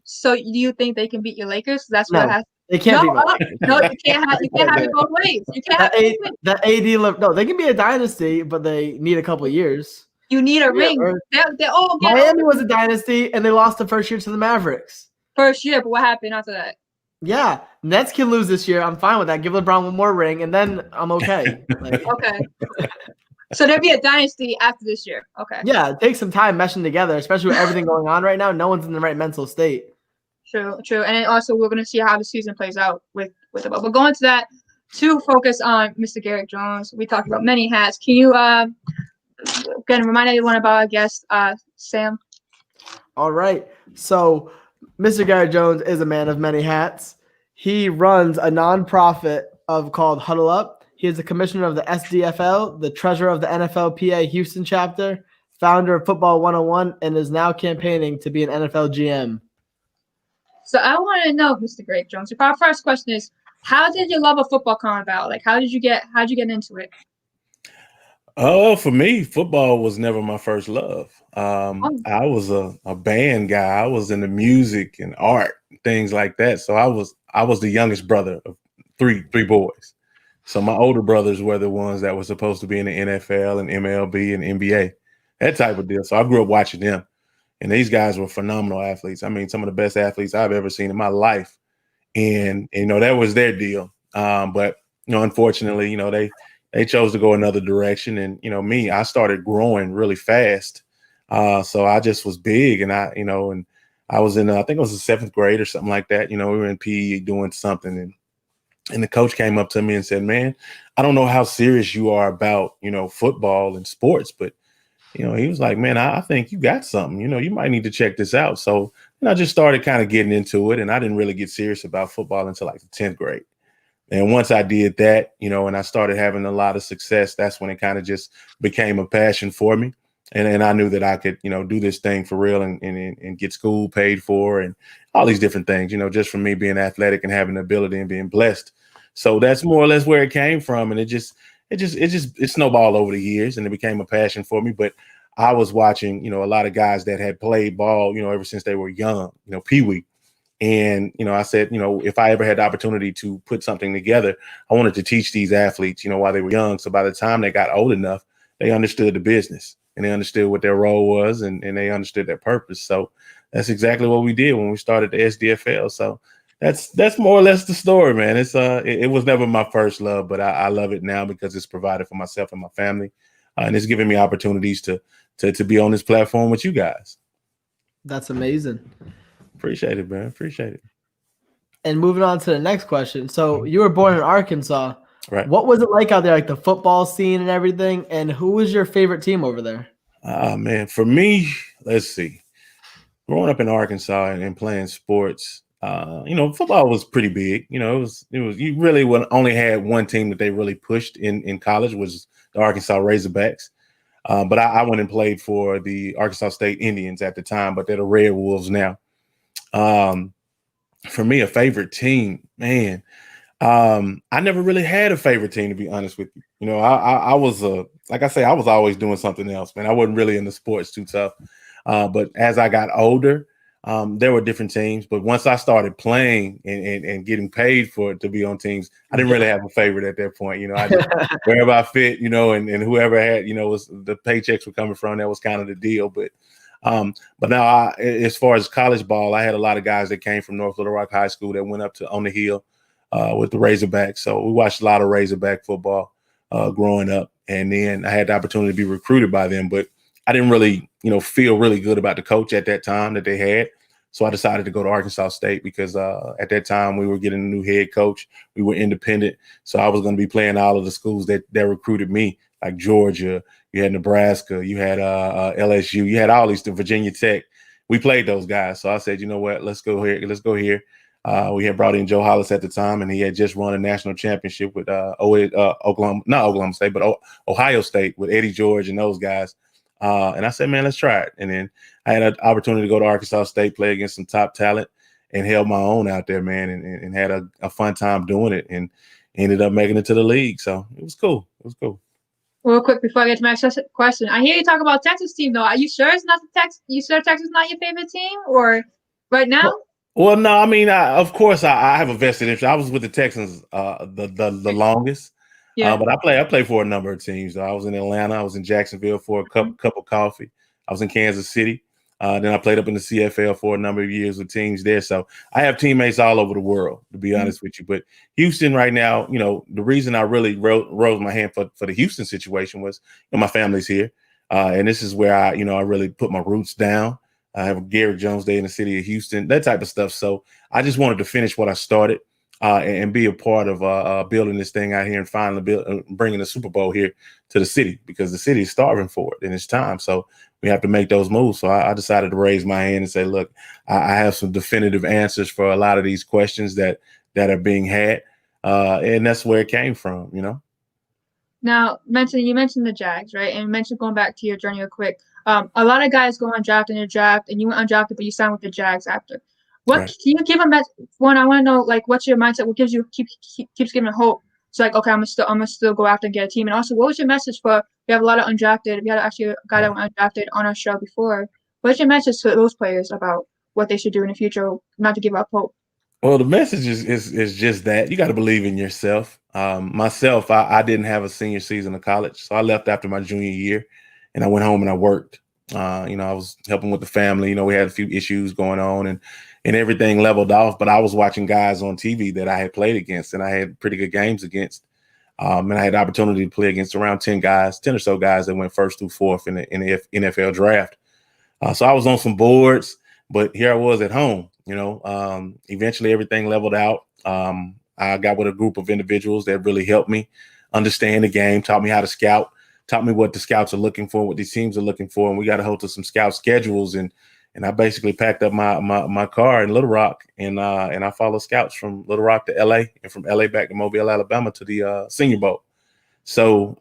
So do you think they can beat your Lakers? That's what has. They can't beat. No, you can't have it both ways. You can't have it both ways. That AD. No, they can be a dynasty, but they need a couple of years. You need a ring. Miami was a dynasty, and they lost the first year to the Mavericks. First year, but what happened after that? Yeah, Nets can lose this year. I'm fine with that. Give LeBron one more ring, and then I'm okay. Okay. So there'll be a dynasty after this year. Okay. Yeah, it takes some time meshing together, especially with everything going on right now. No one's in the right mental state. True. And then also we're going to see how the season plays out with it. But going to that, to focus on Mr. Garrick Jones, we talked about many hats. Can you again remind everyone about our guest, Sam? All right. So Mr. Garrick Jones is a man of many hats. He runs a nonprofit called Huddle Up. He is the commissioner of the SDFL, the treasurer of the NFLPA Houston chapter, founder of Football 101, and is now campaigning to be an NFL GM. So I want to know, Mr. Garrick Jones, our first question is, how did your love of football come about? Like, how'd you get into it? Oh, for me, football was never my first love. I was a band guy. I was into music and art, things like that. So I was the youngest brother of three boys. So my older brothers were the ones that were supposed to be in the NFL and MLB and NBA, that type of deal. So I grew up watching them. And these guys were phenomenal athletes. I mean, some of the best athletes I've ever seen in my life. And, that was their deal. But, unfortunately, they chose to go another direction. And, me, I started growing really fast. So I just was big. And and I was in, I think it was the 7th grade or something like that. We were in PE doing something. And the coach came up to me and said, man, I don't know how serious you are about, football and sports, but he was like, man, I think you got something, you might need to check this out. So I just started kind of getting into it, and I didn't really get serious about football until like the 10th grade. And once I did that, and I started having a lot of success, that's when it kind of just became a passion for me. And I knew that I could, do this thing for real and get school paid for and all these different things, just from me being athletic and having the ability and being blessed. So that's more or less where it came from. And it snowballed over the years and it became a passion for me. But I was watching, a lot of guys that had played ball, ever since they were young, Pee-wee. And, I said, if I ever had the opportunity to put something together, I wanted to teach these athletes, while they were young. So by the time they got old enough, they understood the business and they understood what their role was and they understood their purpose. So that's exactly what we did when we started the SDFL. So that's more or less the story, man. It was never my first love, but I love it now because it's provided for myself and my family. And it's given me opportunities to be on this platform with you guys. That's amazing. Appreciate it, man. Appreciate it. And moving on to the next question. So you were born in Arkansas. Right. What was it like out there, like the football scene and everything? And who was your favorite team over there? Man, for me, let's see. Growing up in Arkansas and playing sports, football was pretty big. It was you really only had one team that they really pushed in college was the Arkansas Razorbacks. But I went and played for the Arkansas State Indians at the time, but they're the Red Wolves now. For me, a favorite team, man. I never really had a favorite team, to be honest with you. I was like I say, I was always doing something else, man. I wasn't really into sports too tough. But as I got older, there were different teams. But once I started playing and getting paid for it to be on teams, I didn't really have a favorite at that point. I just wherever I fit, and whoever had, was the paychecks were coming from, that was kind of the deal. But now as far as college ball, I had a lot of guys that came from North Little Rock High School that went up to on the hill with the Razorbacks. So we watched a lot of Razorback football growing up. And then I had the opportunity to be recruited by them, but I didn't really, feel really good about the coach at that time that they had. So I decided to go to Arkansas State because at that time we were getting a new head coach. We were independent. So I was going to be playing all of the schools that recruited me, like Georgia, you had Nebraska, you had LSU, you had all these, the Virginia Tech. We played those guys. So I said, you know what, let's go here. We had brought in Joe Hollis at the time, and he had just won a national championship with Ohio State with Eddie George and those guys. And I said, man, let's try it. And then I had an opportunity to go to Arkansas State, play against some top talent, and held my own out there, man, and had a fun time doing it, and ended up making it to the league. So it was cool. Real quick before I get to my question, I hear you talk about Texas team though. Are you sure it's not the Texas? You sure Texas is not your favorite team, or right now? Well, no, I mean, of course, I have a vested interest. I was with the Texans the longest. Yeah. But I played for a number of teams. I was in Atlanta. I was in Jacksonville for a cup of coffee. I was in Kansas City. Then I played up in the CFL for a number of years with teams there. So I have teammates all over the world, to be honest with you. But Houston right now, the reason I really rose my hand for the Houston situation was my family's here. And this is where I really put my roots down. I have a Garrick Jones Day in the city of Houston, that type of stuff. So I just wanted to finish what I started and be a part of building this thing out here and finally bringing the Super Bowl here to the city, because the city is starving for it and it's time. So we have to make those moves. So I decided to raise my hand and say, look, I have some definitive answers for a lot of these questions that are being had. And that's where it came from, Now, you mentioned the Jags, right? And you mentioned going back to your journey real quick. A lot of guys go undrafted in your draft, and you went undrafted, but you signed with the Jags after. What can you give them? One, I want to know, like, what's your mindset? What gives you keeps giving hope? It's like, okay, I'm gonna still go after and get a team. And also, what was your message for? We have a lot of undrafted. We had actually a guy that went undrafted on our show before. What's your message to those players about what they should do in the future, not to give up hope? Well, the message is just that you got to believe in yourself. Myself, I didn't have a senior season of college, so I left after my junior year, and I went home and I worked. I was helping with the family. We had a few issues going on, and everything leveled off. But I was watching guys on TV that I had played against, and I had pretty good games against. And I had the opportunity to play against around 10 or so guys that went first through fourth in the NFL draft. So I was on some boards, but here I was at home. Eventually everything leveled out. I got with a group of individuals that really helped me understand the game, taught me how to scout, taught me what the scouts are looking for, what these teams are looking for. And we got a hold of some scout schedules. And I basically packed up my car in Little Rock and I followed scouts from Little Rock to LA and from LA back to Mobile, Alabama to the Senior Bowl. So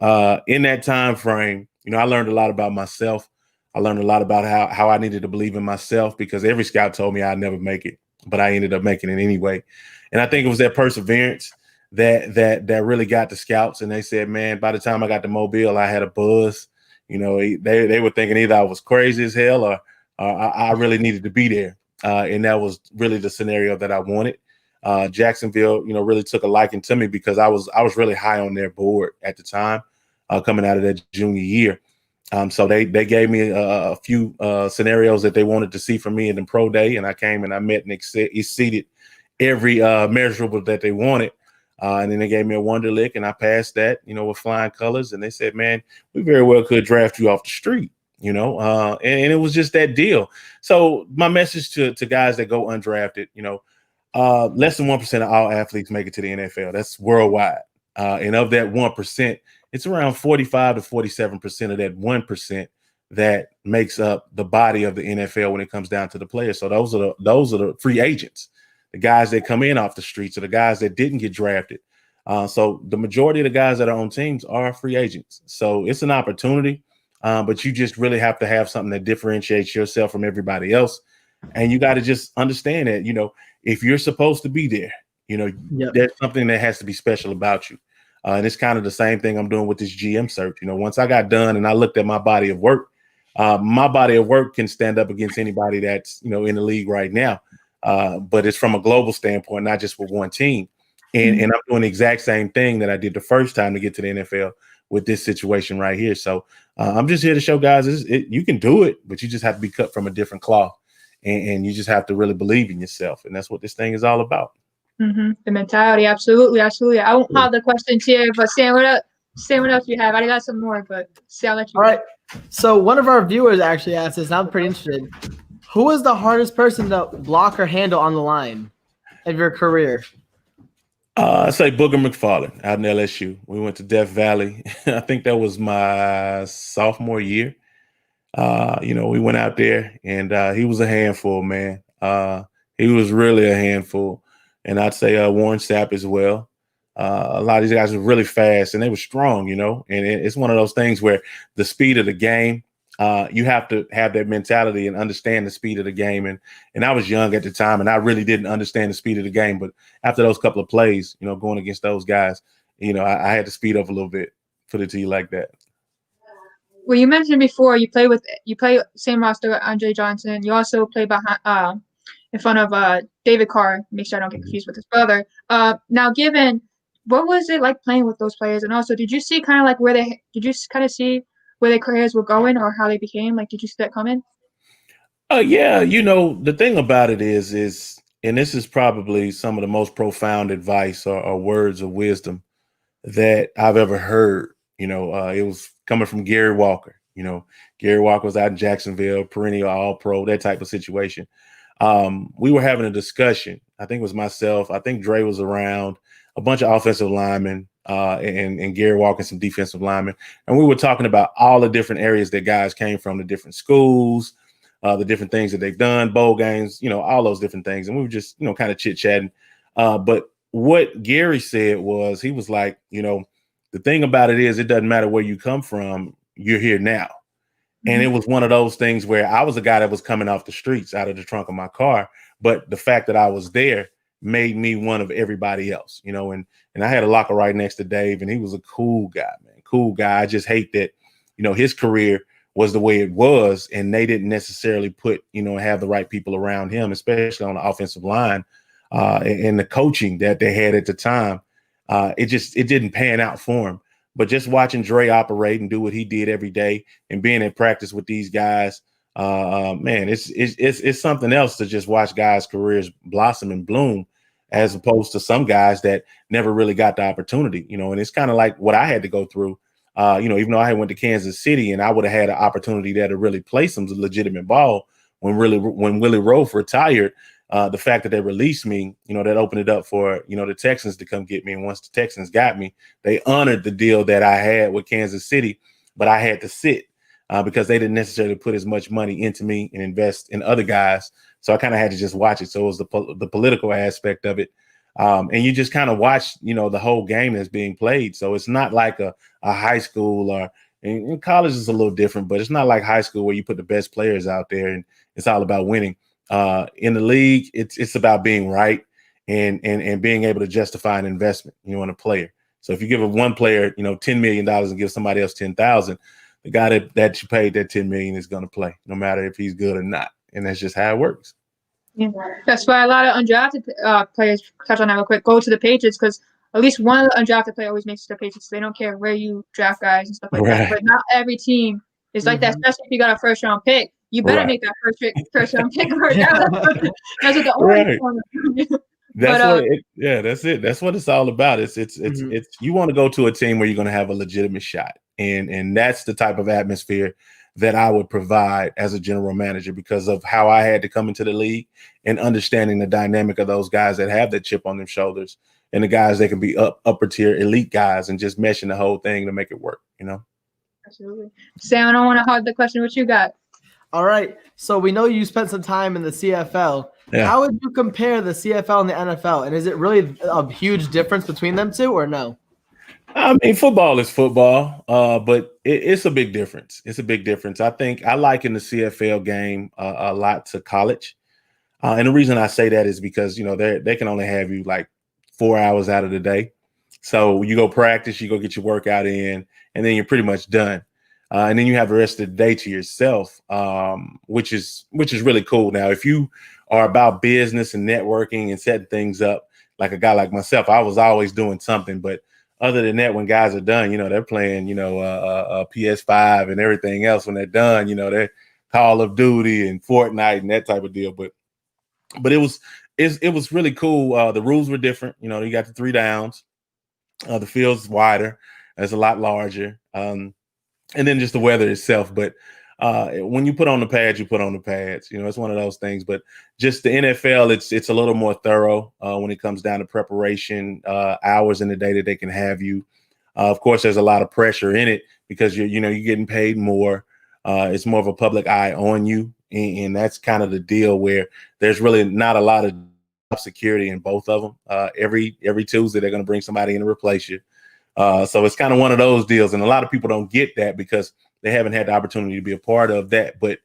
in that time frame, I learned a lot about myself. I learned a lot about how I needed to believe in myself, because every scout told me I'd never make it, but I ended up making it anyway. And I think it was that perseverance that really got the scouts. And they said, man, by the time I got to Mobile, I had a buzz. You know, they were thinking either I was crazy as hell or I really needed to be there. And that was really the scenario that I wanted. Jacksonville, you know, really took a liking to me because I was really high on their board at the time, coming out of that junior year. So they gave me a few scenarios that they wanted to see from me in the pro day, and I came and I met and exceeded every measurable that they wanted. And then they gave me a Wonderlic, and I passed that, you know, with flying colors. And they said, man, we very well could draft you off the street, you know, and it was just that deal. So my message to guys that go undrafted, you know, less than 1% of all athletes make it to the NFL. That's worldwide. And of that 1%, it's around 45 to 47% of that 1% that makes up the body of the NFL when it comes down to the players. So those are the free agents, the guys that come in off the streets, or the guys that didn't get drafted. So the majority of the guys that are on teams are free agents. So it's an opportunity, but you just really have to have something that differentiates yourself from everybody else. And you got to just understand that, you know, if you're supposed to be there, you know, there's something that has to be special about you. And it's kind of the same thing I'm doing with this GM search. You know, once I got done and I looked at my body of work can stand up against anybody that's, you know, in the league right now. But it's from a global standpoint, not just with one team. And I'm doing the exact same thing that I did the first time to get to the NFL with this situation right here. So I'm just here to show guys you can do it, but you just have to be cut from a different cloth. And you just have to really believe in yourself. And that's what this thing is all about. The mentality. Absolutely. Absolutely. I won't have the questions here, but Sam, what else you have? I got some more, but Sam, I'll let you. All right. So one of our viewers actually asked this, and I'm pretty interested. Who is the hardest person to block or handle on the line of your career? I say Booger McFarland out in LSU. We went to Death Valley. I think that was my sophomore year. You know, we went out there, and he was a handful, man. He was really a handful. And I'd say Warren Sapp as well. A lot of these guys were really fast, and they were strong, you know. And it's one of those things where the speed of the game, you have to have that mentality and understand the speed of the game. And I was young at the time, and I really didn't understand the speed of the game. But after those couple of plays, you know, going against those guys, you know, I had to speed up a little bit, put it to you like that. Well, you mentioned before you play same roster with Andre Johnson. You also play behind in front of David Carr. Make sure I don't get confused with his brother. Now, what was it like playing with those players? And also, did you see kind of like see where their careers were going or how they became? Like, did you see that coming? Yeah, you know, the thing about it is, and this is probably some of the most profound advice or words of wisdom that I've ever heard. You know, it was coming from Gary Walker. You know, Gary Walker was out in Jacksonville, perennial All-Pro, that type of situation. We were having a discussion. I think it was myself. I think Dre was around, a bunch of offensive linemen, and Gary Walker and some defensive linemen. And we were talking about all the different areas that guys came from, the different schools, the different things that they've done, bowl games, you know, all those different things. And we were just, you know, kind of chit-chatting. But what Gary said was, he was like, you know, the thing about it is, it doesn't matter where you come from, you're here now. And it was one of those things where I was a guy that was coming off the streets out of the trunk of my car. But the fact that I was there made me one of everybody else, you know, and I had a locker right next to Dave, and he was a cool guy, man. Cool guy. I just hate that, you know, his career was the way it was, and they didn't necessarily put, you know, have the right people around him, especially on the offensive line, and the coaching that they had at the time. It didn't pan out for him. But just watching Dre operate and do what he did every day and being in practice with these guys, man, it's something else to just watch guys' careers blossom and bloom, as opposed to some guys that never really got the opportunity, you know. And it's kind of like what I had to go through, you know, even though I went to Kansas City and I would have had an opportunity there to really play some legitimate ball when Willie Roaf retired. The fact that they released me, you know, that opened it up for, you know, the Texans to come get me. And once the Texans got me, they honored the deal that I had with Kansas City, but I had to sit because they didn't necessarily put as much money into me and invest in other guys. So I kind of had to just watch it. So it was the political aspect of it. And you just kind of watch, you know, the whole game that's being played. So it's not like a high school or, And in college is a little different, but it's not like high school where you put the best players out there and it's all about winning. In the league, it's about being right and being able to justify an investment, in a player. So if you give one player, $10 million and give somebody else 10,000, the guy that you paid that 10 million is going to play, no matter if he's good or not. And that's just how it works. Yeah. That's why a lot of undrafted players, touch on that real quick, go to the Patriots, because at least one undrafted player always makes it to the Patriots. They don't care where you draft guys and stuff like that. But not every team is like that, especially if you got a first round pick. You better make that first round pick work. That's what the only That's it. That's what it's all about. It's you want to go to a team where you're going to have a legitimate shot. And that's the type of atmosphere that I would provide as a general manager, because of how I had to come into the league and understanding the dynamic of those guys that have that chip on their shoulders and the guys that can be upper tier elite guys, and just meshing the whole thing to make it work, Absolutely. Sam, I don't want to hog the question. What you got? All right. So we know you spent some time in the CFL. Yeah. How would you compare the CFL and the NFL? And is it really a huge difference between them two, or no? I mean, football is football, but it's a big difference. It's a big difference. I think I liken the CFL game a lot to college. And the reason I say that is because, they can only have you like 4 hours out of the day. So you go practice, you go get your workout in, and then you're pretty much done. And then you have the rest of the day to yourself, which is really cool. Now, if you are about business and networking and setting things up, like a guy like myself, I was always doing something. But other than that, when guys are done, they're playing, PS5 and everything else. When they're done, they're Call of Duty and Fortnite and that type of deal. But it was really cool. The rules were different. You got the 3 downs. The field's wider. It's a lot larger. And then just the weather itself. But when you put on the pads, you put on the pads. It's one of those things. But just the NFL, it's a little more thorough when it comes down to preparation, hours in the day that they can have you. Of course, there's a lot of pressure in it because you're getting paid more. It's more of a public eye on you, and that's kind of the deal where there's really not a lot of security in both of them. Every Tuesday, they're going to bring somebody in to replace you. So it's kind of one of those deals, and a lot of people don't get that because they haven't had the opportunity to be a part of that. But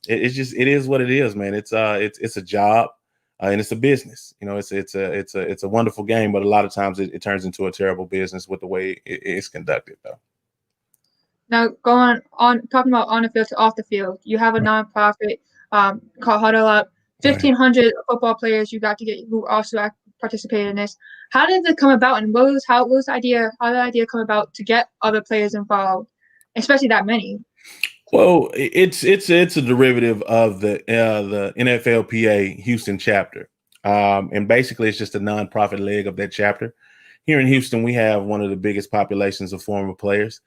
it is what it is, man. It's a job and it's a business. It's a wonderful game, but a lot of times it turns into a terrible business with the way it's conducted, though. Now, going on talking about on the field to off the field, you have a nonprofit called Huddle Up. 1,500 football players you got to get who also participated in this. How did it come about, and how did the idea come about to get other players involved, especially that many? Well, it's a derivative of the NFLPA Houston chapter, and basically it's just a nonprofit leg of that chapter. Here in Houston, we have one of the biggest populations of former players.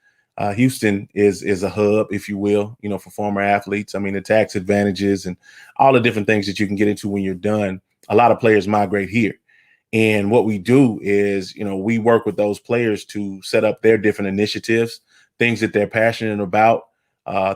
Houston is a hub, if you will, for former athletes. I mean, the tax advantages and all the different things that you can get into when you're done. A lot of players migrate here. And what we do is, we work with those players to set up their different initiatives, things that they're passionate about,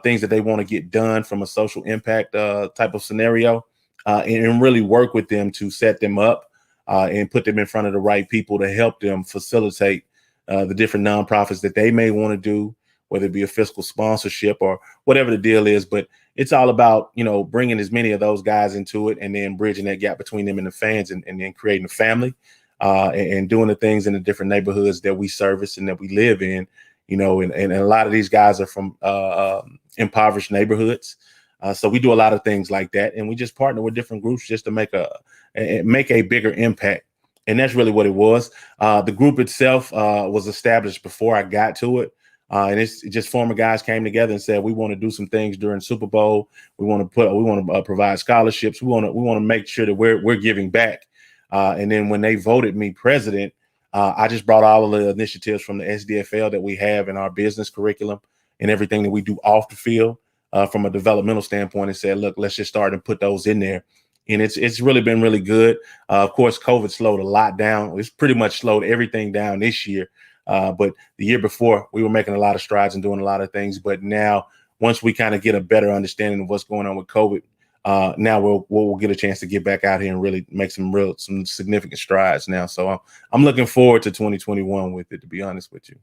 things that they want to get done from a social impact type of scenario, and really work with them to set them up and put them in front of the right people to help them facilitate the different nonprofits that they may want to do, whether it be a fiscal sponsorship or whatever the deal is. But it's all about, bringing as many of those guys into it and then bridging that gap between them and the fans, and then creating a family and doing the things in the different neighborhoods that we service and that we live in, and a lot of these guys are from impoverished neighborhoods. So we do a lot of things like that, and we just partner with different groups just to make a bigger impact. And that's really what it was. The group itself was established before I got to it. And it's just former guys came together and said, we want to do some things during Super Bowl. We want to provide scholarships. We want to make sure that we're giving back. And then when they voted me president, I just brought all of the initiatives from the SDFL that we have in our business curriculum and everything that we do off the field from a developmental standpoint, and said, look, let's just start and put those in there. And it's really been really good. Of course, COVID slowed a lot down. It's pretty much slowed everything down this year. But the year before, we were making a lot of strides and doing a lot of things. But now, once we kind of get a better understanding of what's going on with COVID, now we'll get a chance to get back out here and really make some significant strides now. So I'm looking forward to 2021 with it, to be honest with you.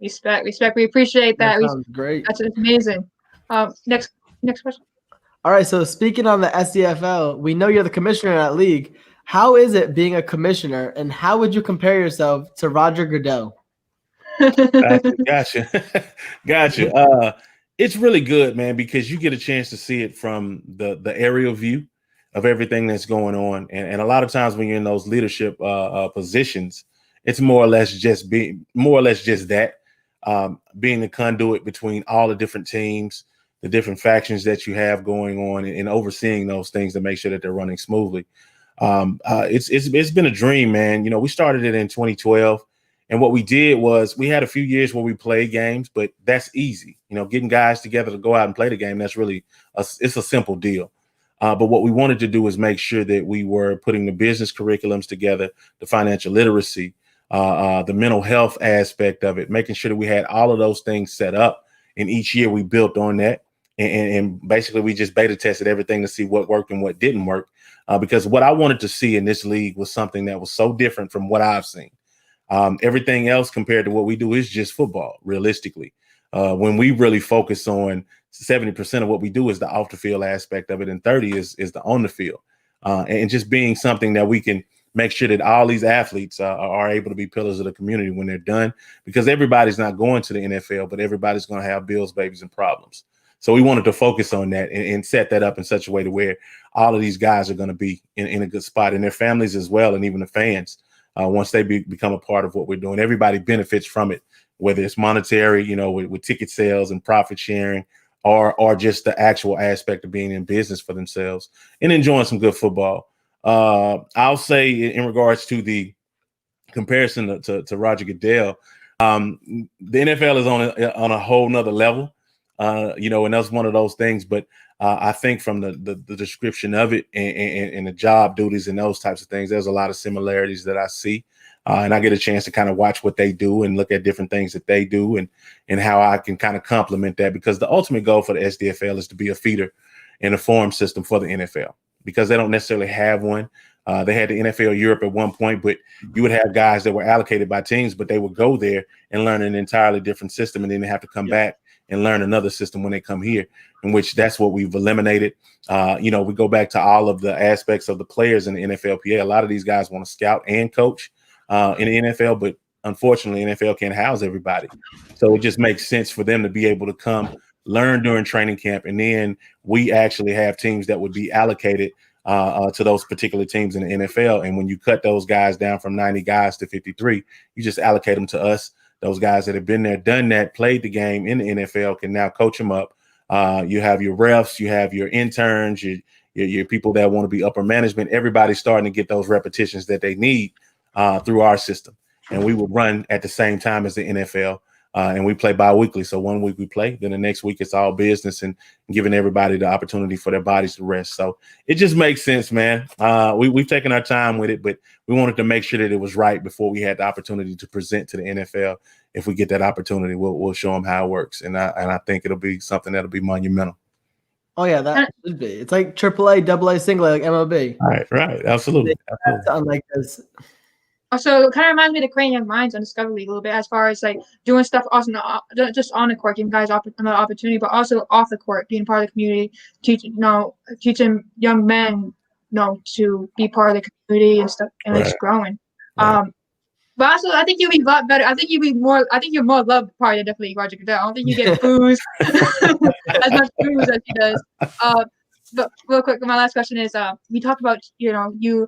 Respect. We appreciate that. That sounds great. That's amazing. Next question. All right. So speaking on the SDFL, we know you're the commissioner of that league. How is it being a commissioner, and how would you compare yourself to Roger Goodell? Gotcha. It's really good, man, because you get a chance to see it from the aerial view of everything that's going on. And a lot of times when you're in those leadership positions, it's more or less just that, being the conduit between all the different teams, the different factions that you have going on, and overseeing those things to make sure that they're running smoothly. It's been a dream, man. You know, we started it in 2012. And what we did was we had a few years where we played games, but that's easy. You know, getting guys together to go out and play the game, that's really it's a simple deal. But what we wanted to do is make sure that we were putting the business curriculums together, the financial literacy, the mental health aspect of it, making sure that we had all of those things set up. And each year we built on that. And basically we just beta tested everything to see what worked and what didn't work. Because what I wanted to see in this league was something that was so different from what I've seen. Everything else compared to what we do is just football, realistically. When we really focus on 70% of what we do is the off the field aspect of it, and 30 is the on the field. And just being something that we can make sure that all these athletes are able to be pillars of the community when they're done, because everybody's not going to the NFL, but everybody's going to have bills, babies, and problems. So we wanted to focus on that and set that up in such a way to where all of these guys are going to be in a good spot, and their families as well, and even the fans. Once they become a part of what we're doing, everybody benefits from it, whether it's monetary, you know, with ticket sales and profit sharing, or just the actual aspect of being in business for themselves and enjoying some good football. I'll say in regards to the comparison to Roger Goodell, the NFL is on a whole nother level, you know, and that's one of those things. But I think from the description of it and the job duties and those types of things, there's a lot of similarities that I see. And I get a chance to kind of watch what they do and look at different things that they do and how I can kind of complement that, because the ultimate goal for the SDFL is to be a feeder and a forum system for the NFL, because they don't necessarily have one. They had the NFL Europe at one point, but you would have guys that were allocated by teams, but they would go there and learn an entirely different system, and then they have to come back and learn another system when they come here, in which that's what we've eliminated. You know, we go back to all of the aspects of the players in the NFLPA. A lot of these guys want to scout and coach in the NFL, but unfortunately, NFL can't house everybody. So it just makes sense for them to be able to come learn during training camp. And then we actually have teams that would be allocated to those particular teams in the NFL. And when you cut those guys down from 90 guys to 53, you just allocate them to us. Those guys that have been there, done that, played the game in the NFL can now coach them up. You have your refs, you have your interns, your people that want to be upper management. Everybody's starting to get those repetitions that they need through our system. And we would run at the same time as the NFL. And we play bi-weekly. So 1 week we play, then the next week it's all business and giving everybody the opportunity for their bodies to rest. So it just makes sense, man. We've taken our time with it, but we wanted to make sure that it was right before we had the opportunity to present to the NFL. If we get that opportunity, we'll show them how it works. And I think it'll be something that'll be monumental. Oh, yeah, that should be. It's like AAA, AA, single, like MLB. Right. Absolutely. Something like this. Also, it kind of reminds me of the Creating Young Minds on Discovery League a little bit, as far as like doing stuff also not just on the court, giving guys another opportunity, but also off the court, being part of the community, teaching young men, to be part of the community and stuff, and it's growing. Right. But also, I think you'll be a lot better. I think you're more loved part of the league, Roger Goodell. I don't think you get booze as much booze as he does. But real quick, my last question is: you talked about you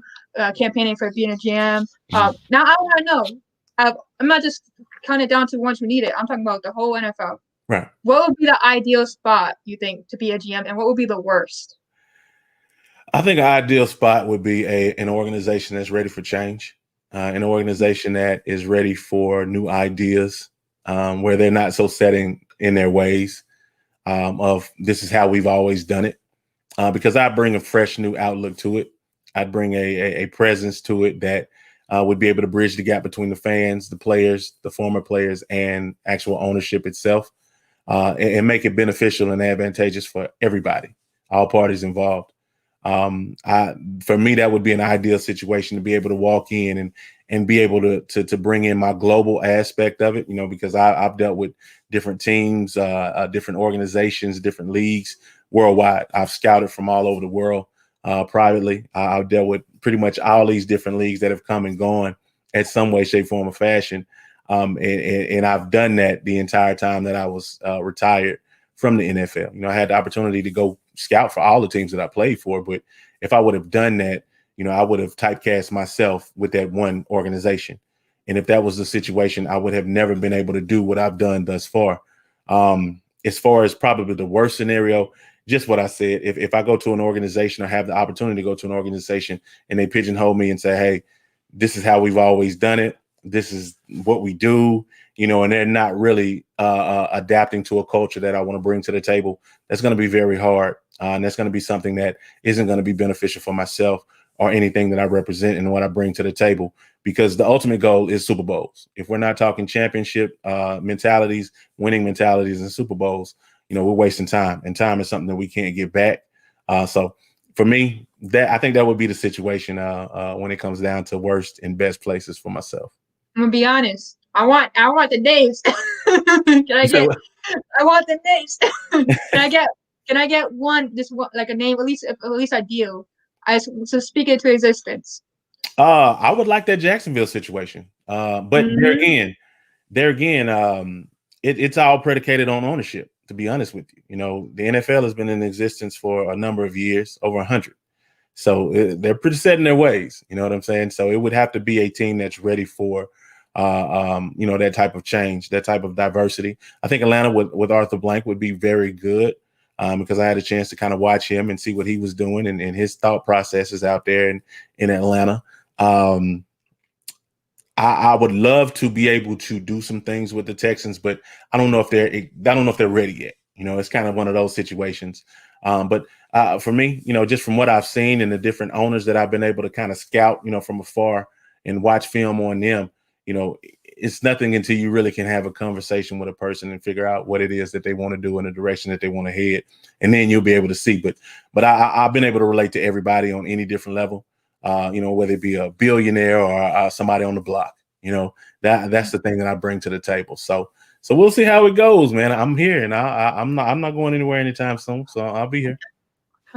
campaigning for being a GM. Now I want to know. I'm not just counting it down to ones who need it. I'm talking about the whole NFL. Right. What would be the ideal spot you think to be a GM, and what would be the worst? I think an ideal spot would be an organization that's ready for change, an organization that is ready for new ideas, where they're not so set in their ways of this is how we've always done it. Because I bring a fresh new outlook to it. I'd bring a presence to it that would be able to bridge the gap between the fans, the players, the former players, and actual ownership itself, and make it beneficial and advantageous for everybody, all parties involved. For me, that would be an ideal situation to be able to walk in and be able to bring in my global aspect of it, because I've dealt with different teams, different organizations, different leagues worldwide. I've scouted from all over the world privately. I've dealt with pretty much all these different leagues that have come and gone at some way, shape, form, or fashion. And I've done that the entire time that I was retired from the NFL. I had the opportunity to go scout for all the teams that I played for, but if I would have done that, I would have typecast myself with that one organization. And if that was the situation, I would have never been able to do what I've done thus far. As far as probably the worst scenario, just what I said, if I go to an organization or have the opportunity to go to an organization and they pigeonhole me and say, hey, this is how we've always done it, this is what we do, and they're not really adapting to a culture that I want to bring to the table, that's going to be very hard. And that's going to be something that isn't going to be beneficial for myself or anything that I represent and what I bring to the table, because the ultimate goal is Super Bowls. If we're not talking championship mentalities, winning mentalities, and Super Bowls, we're wasting time, and time is something that we can't get back. So for me, I think that would be the situation when it comes down to worst and best places for myself. I'm gonna be honest. I want the names. I want the names. Can I get one, just one, like a name, at least ideal, so speak it to existence? I would like that Jacksonville situation. But there again, it's all predicated on ownership, to be honest with you. The NFL has been in existence for a number of years, over 100. So they're pretty set in their ways. You know what I'm saying? So it would have to be a team that's ready for, that type of change, that type of diversity. I think Atlanta with Arthur Blank would be very good, because I had a chance to kind of watch him and see what he was doing and his thought processes out there in Atlanta. I would love to be able to do some things with the Texans, but I don't know if they're ready yet. It's kind of one of those situations. But for me, just from what I've seen and the different owners that I've been able to kind of scout, from afar and watch film on them, it's nothing until you really can have a conversation with a person and figure out what it is that they want to do in the direction that they want to head. And then you'll be able to see. But I've been able to relate to everybody on any different level, whether it be a billionaire or somebody on the block. That's the thing that I bring to the table. So we'll see how it goes, man. I'm here, and I'm not going anywhere anytime soon. So I'll be here.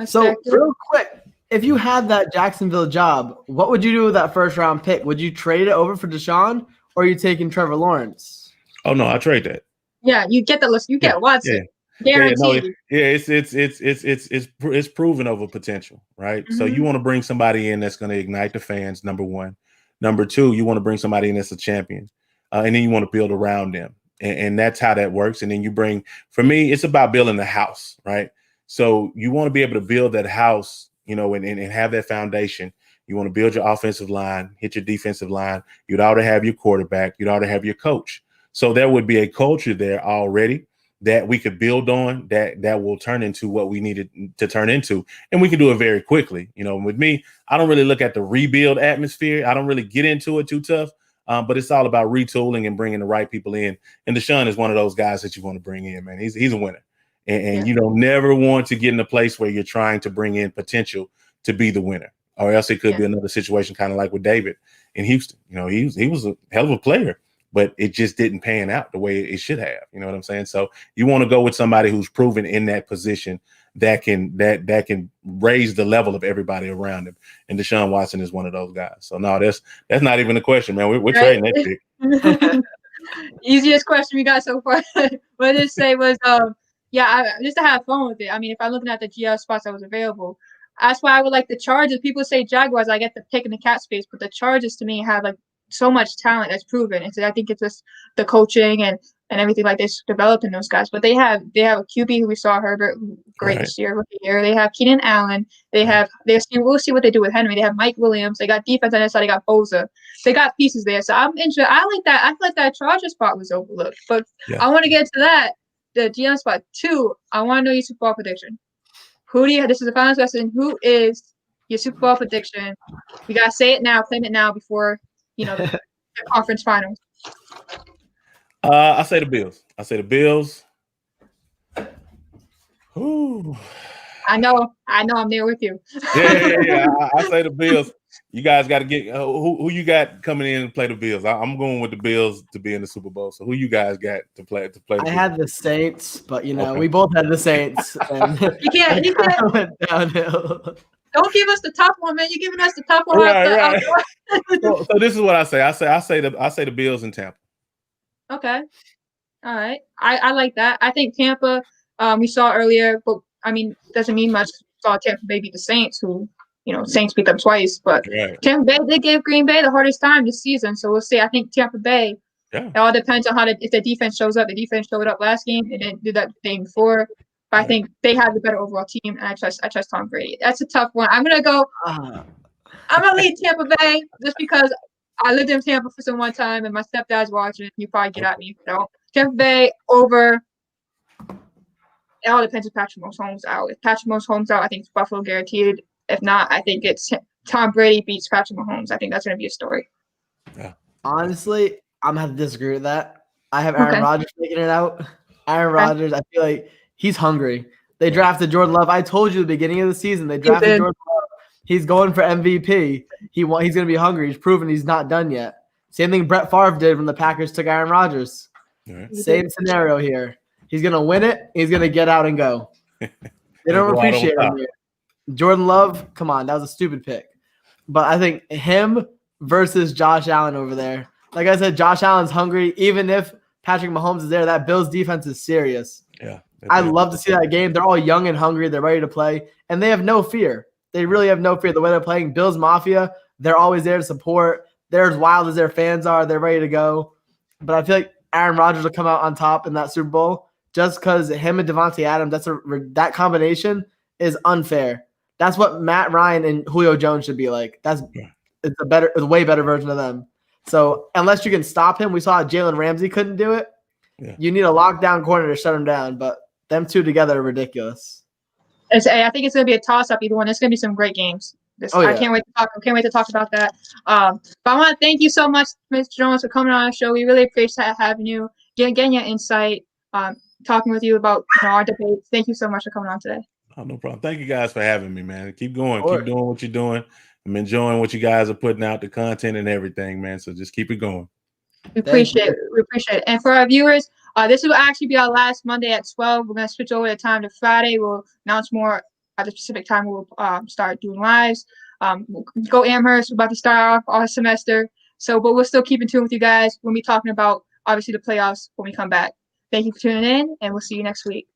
So real quick, if you had that Jacksonville job, what would you do with that first round pick? Would you trade it over for Deshaun, or are you taking Trevor Lawrence? Oh no, I trade that. Yeah, you get the list. You get Watson. Guaranteed. It's proven over potential, right? Mm-hmm. So you want to bring somebody in that's going to ignite the fans. Number one. Number two, you want to bring somebody in that's a champion, and then you want to build around them, and that's how that works. And then you bring, for me, it's about building the house, right? So you want to be able to build that house, and have that foundation. You want to build your offensive line, hit your defensive line. You'd already have your quarterback. You'd already have your coach. So there would be a culture there already that we could build on, that will turn into what we needed to turn into. And we can do it very quickly. With me, I don't really look at the rebuild atmosphere. I don't really get into it too tough, but it's all about retooling and bringing the right people in. And Deshaun is one of those guys that you want to bring in, man. He's a winner. And you don't never want to get in a place where you're trying to bring in potential to be the winner, or else it could be another situation kind of like with David in Houston. He was a hell of a player, but it just didn't pan out the way it should have. You know what I'm saying? So you want to go with somebody who's proven in that position that can raise the level of everybody around him. And Deshaun Watson is one of those guys. So no, that's not even a question, man. We're trading that pick. Easiest question we got so far. What I just say was, just to have fun with it. I mean, if I'm looking at the GL spots that was available, that's why I would like the Chargers. People say Jaguars, I get the pick in the cap space, but the Chargers to me have like so much talent that's proven. And so I think it's just the coaching and everything like this developing those guys. But they have a QB who we saw, Herbert, great this year, rookie year. They have Keenan Allen. We'll see what they do with Henry. They have Mike Williams. They got defense on that side. They got Bosa. They got pieces there. So I'm interested. I like that. I feel like that Charger spot was overlooked. But I want to get to that. The GM spot 2. I want to know your Super Bowl prediction. This is the final question. Who is your Super Bowl prediction? We gotta say it now, claim it now before the conference finals. I say the Bills. Ooh. I know. I'm there with you. Yeah. I say the Bills. You guys got to get who you got coming in and play the Bills. I'm going with the Bills to be in the Super Bowl. So who you guys got to play the I Bills? had the Saints, but Okay. we both had the Saints, and You can't went downhill. Don't give us the tough one, man. You're giving us the tough one. Right. So this is what I say. I say the Bills in Tampa. Okay. All right. I like that. I think Tampa, we saw earlier, but I mean, doesn't mean much. Saw Tampa Bay beat the Saints, who, Saints beat them twice. But Tampa Bay, they gave Green Bay the hardest time this season. So we'll see. I think Tampa Bay, it all depends on if the defense shows up. The defense showed up last game and didn't do that thing before. But I think they have the better overall team, and I trust Tom Brady. That's a tough one. I'm gonna lead Tampa Bay just because I lived in Tampa for some one time, and my stepdad's watching. You probably get at me if you don't. Tampa Bay over. It all depends if Patrick Mahomes out. If Patrick Mahomes out, I think it's Buffalo guaranteed. If not, I think it's Tom Brady beats Patrick Mahomes. I think that's gonna be a story. Yeah. Honestly, I'm gonna have to disagree with that. I have Aaron Rodgers making it out. Aaron Rodgers, I feel like he's hungry. They drafted Jordan Love. I told you at the beginning of the season they drafted Jordan Love. He's going for MVP. He's going to be hungry. He's proven he's not done yet. Same thing Brett Favre did when the Packers took Aaron Rodgers. Right. Same scenario here. He's going to win it. He's going to get out and go. They don't appreciate him here. Jordan Love, come on, that was a stupid pick. But I think him versus Josh Allen over there. Like I said, Josh Allen's hungry. Even if Patrick Mahomes is there, that Bills defense is serious. Yeah. I love to see that game. They're all young and hungry. They're ready to play. And they have no fear. They really have no fear. The way they're playing, Bills Mafia, they're always there to support. They're as wild as their fans are. They're ready to go. But I feel like Aaron Rodgers will come out on top in that Super Bowl just because him and Devontae Adams, that combination is unfair. That's what Matt Ryan and Julio Jones should be like. It's a way better version of them. So unless you can stop him, we saw Jalen Ramsey couldn't do it. Yeah. You need a lockdown corner to shut him down, but them two together are ridiculous. I think it's going to be a toss-up either one. It's going to be some great games. I can't wait to talk about that. But I want to thank you so much, Mr. Jones, for coming on our show. We really appreciate having you, getting your insight, talking with you about our debates. Thank you so much for coming on today. Oh, no problem. Thank you guys for having me, man. Keep going. Keep doing what you're doing. I'm enjoying what you guys are putting out, the content and everything, man. So just keep it going. We appreciate it. We appreciate it. And for our viewers, this will actually be our last Monday at 12. We're going to switch over the time to Friday. We'll announce more at a specific time. We'll start doing lives. Go Amherst. We're about to start off our semester. But we'll still keep in tune with you guys. We'll be talking about, obviously, the playoffs when we come back. Thank you for tuning in, and we'll see you next week.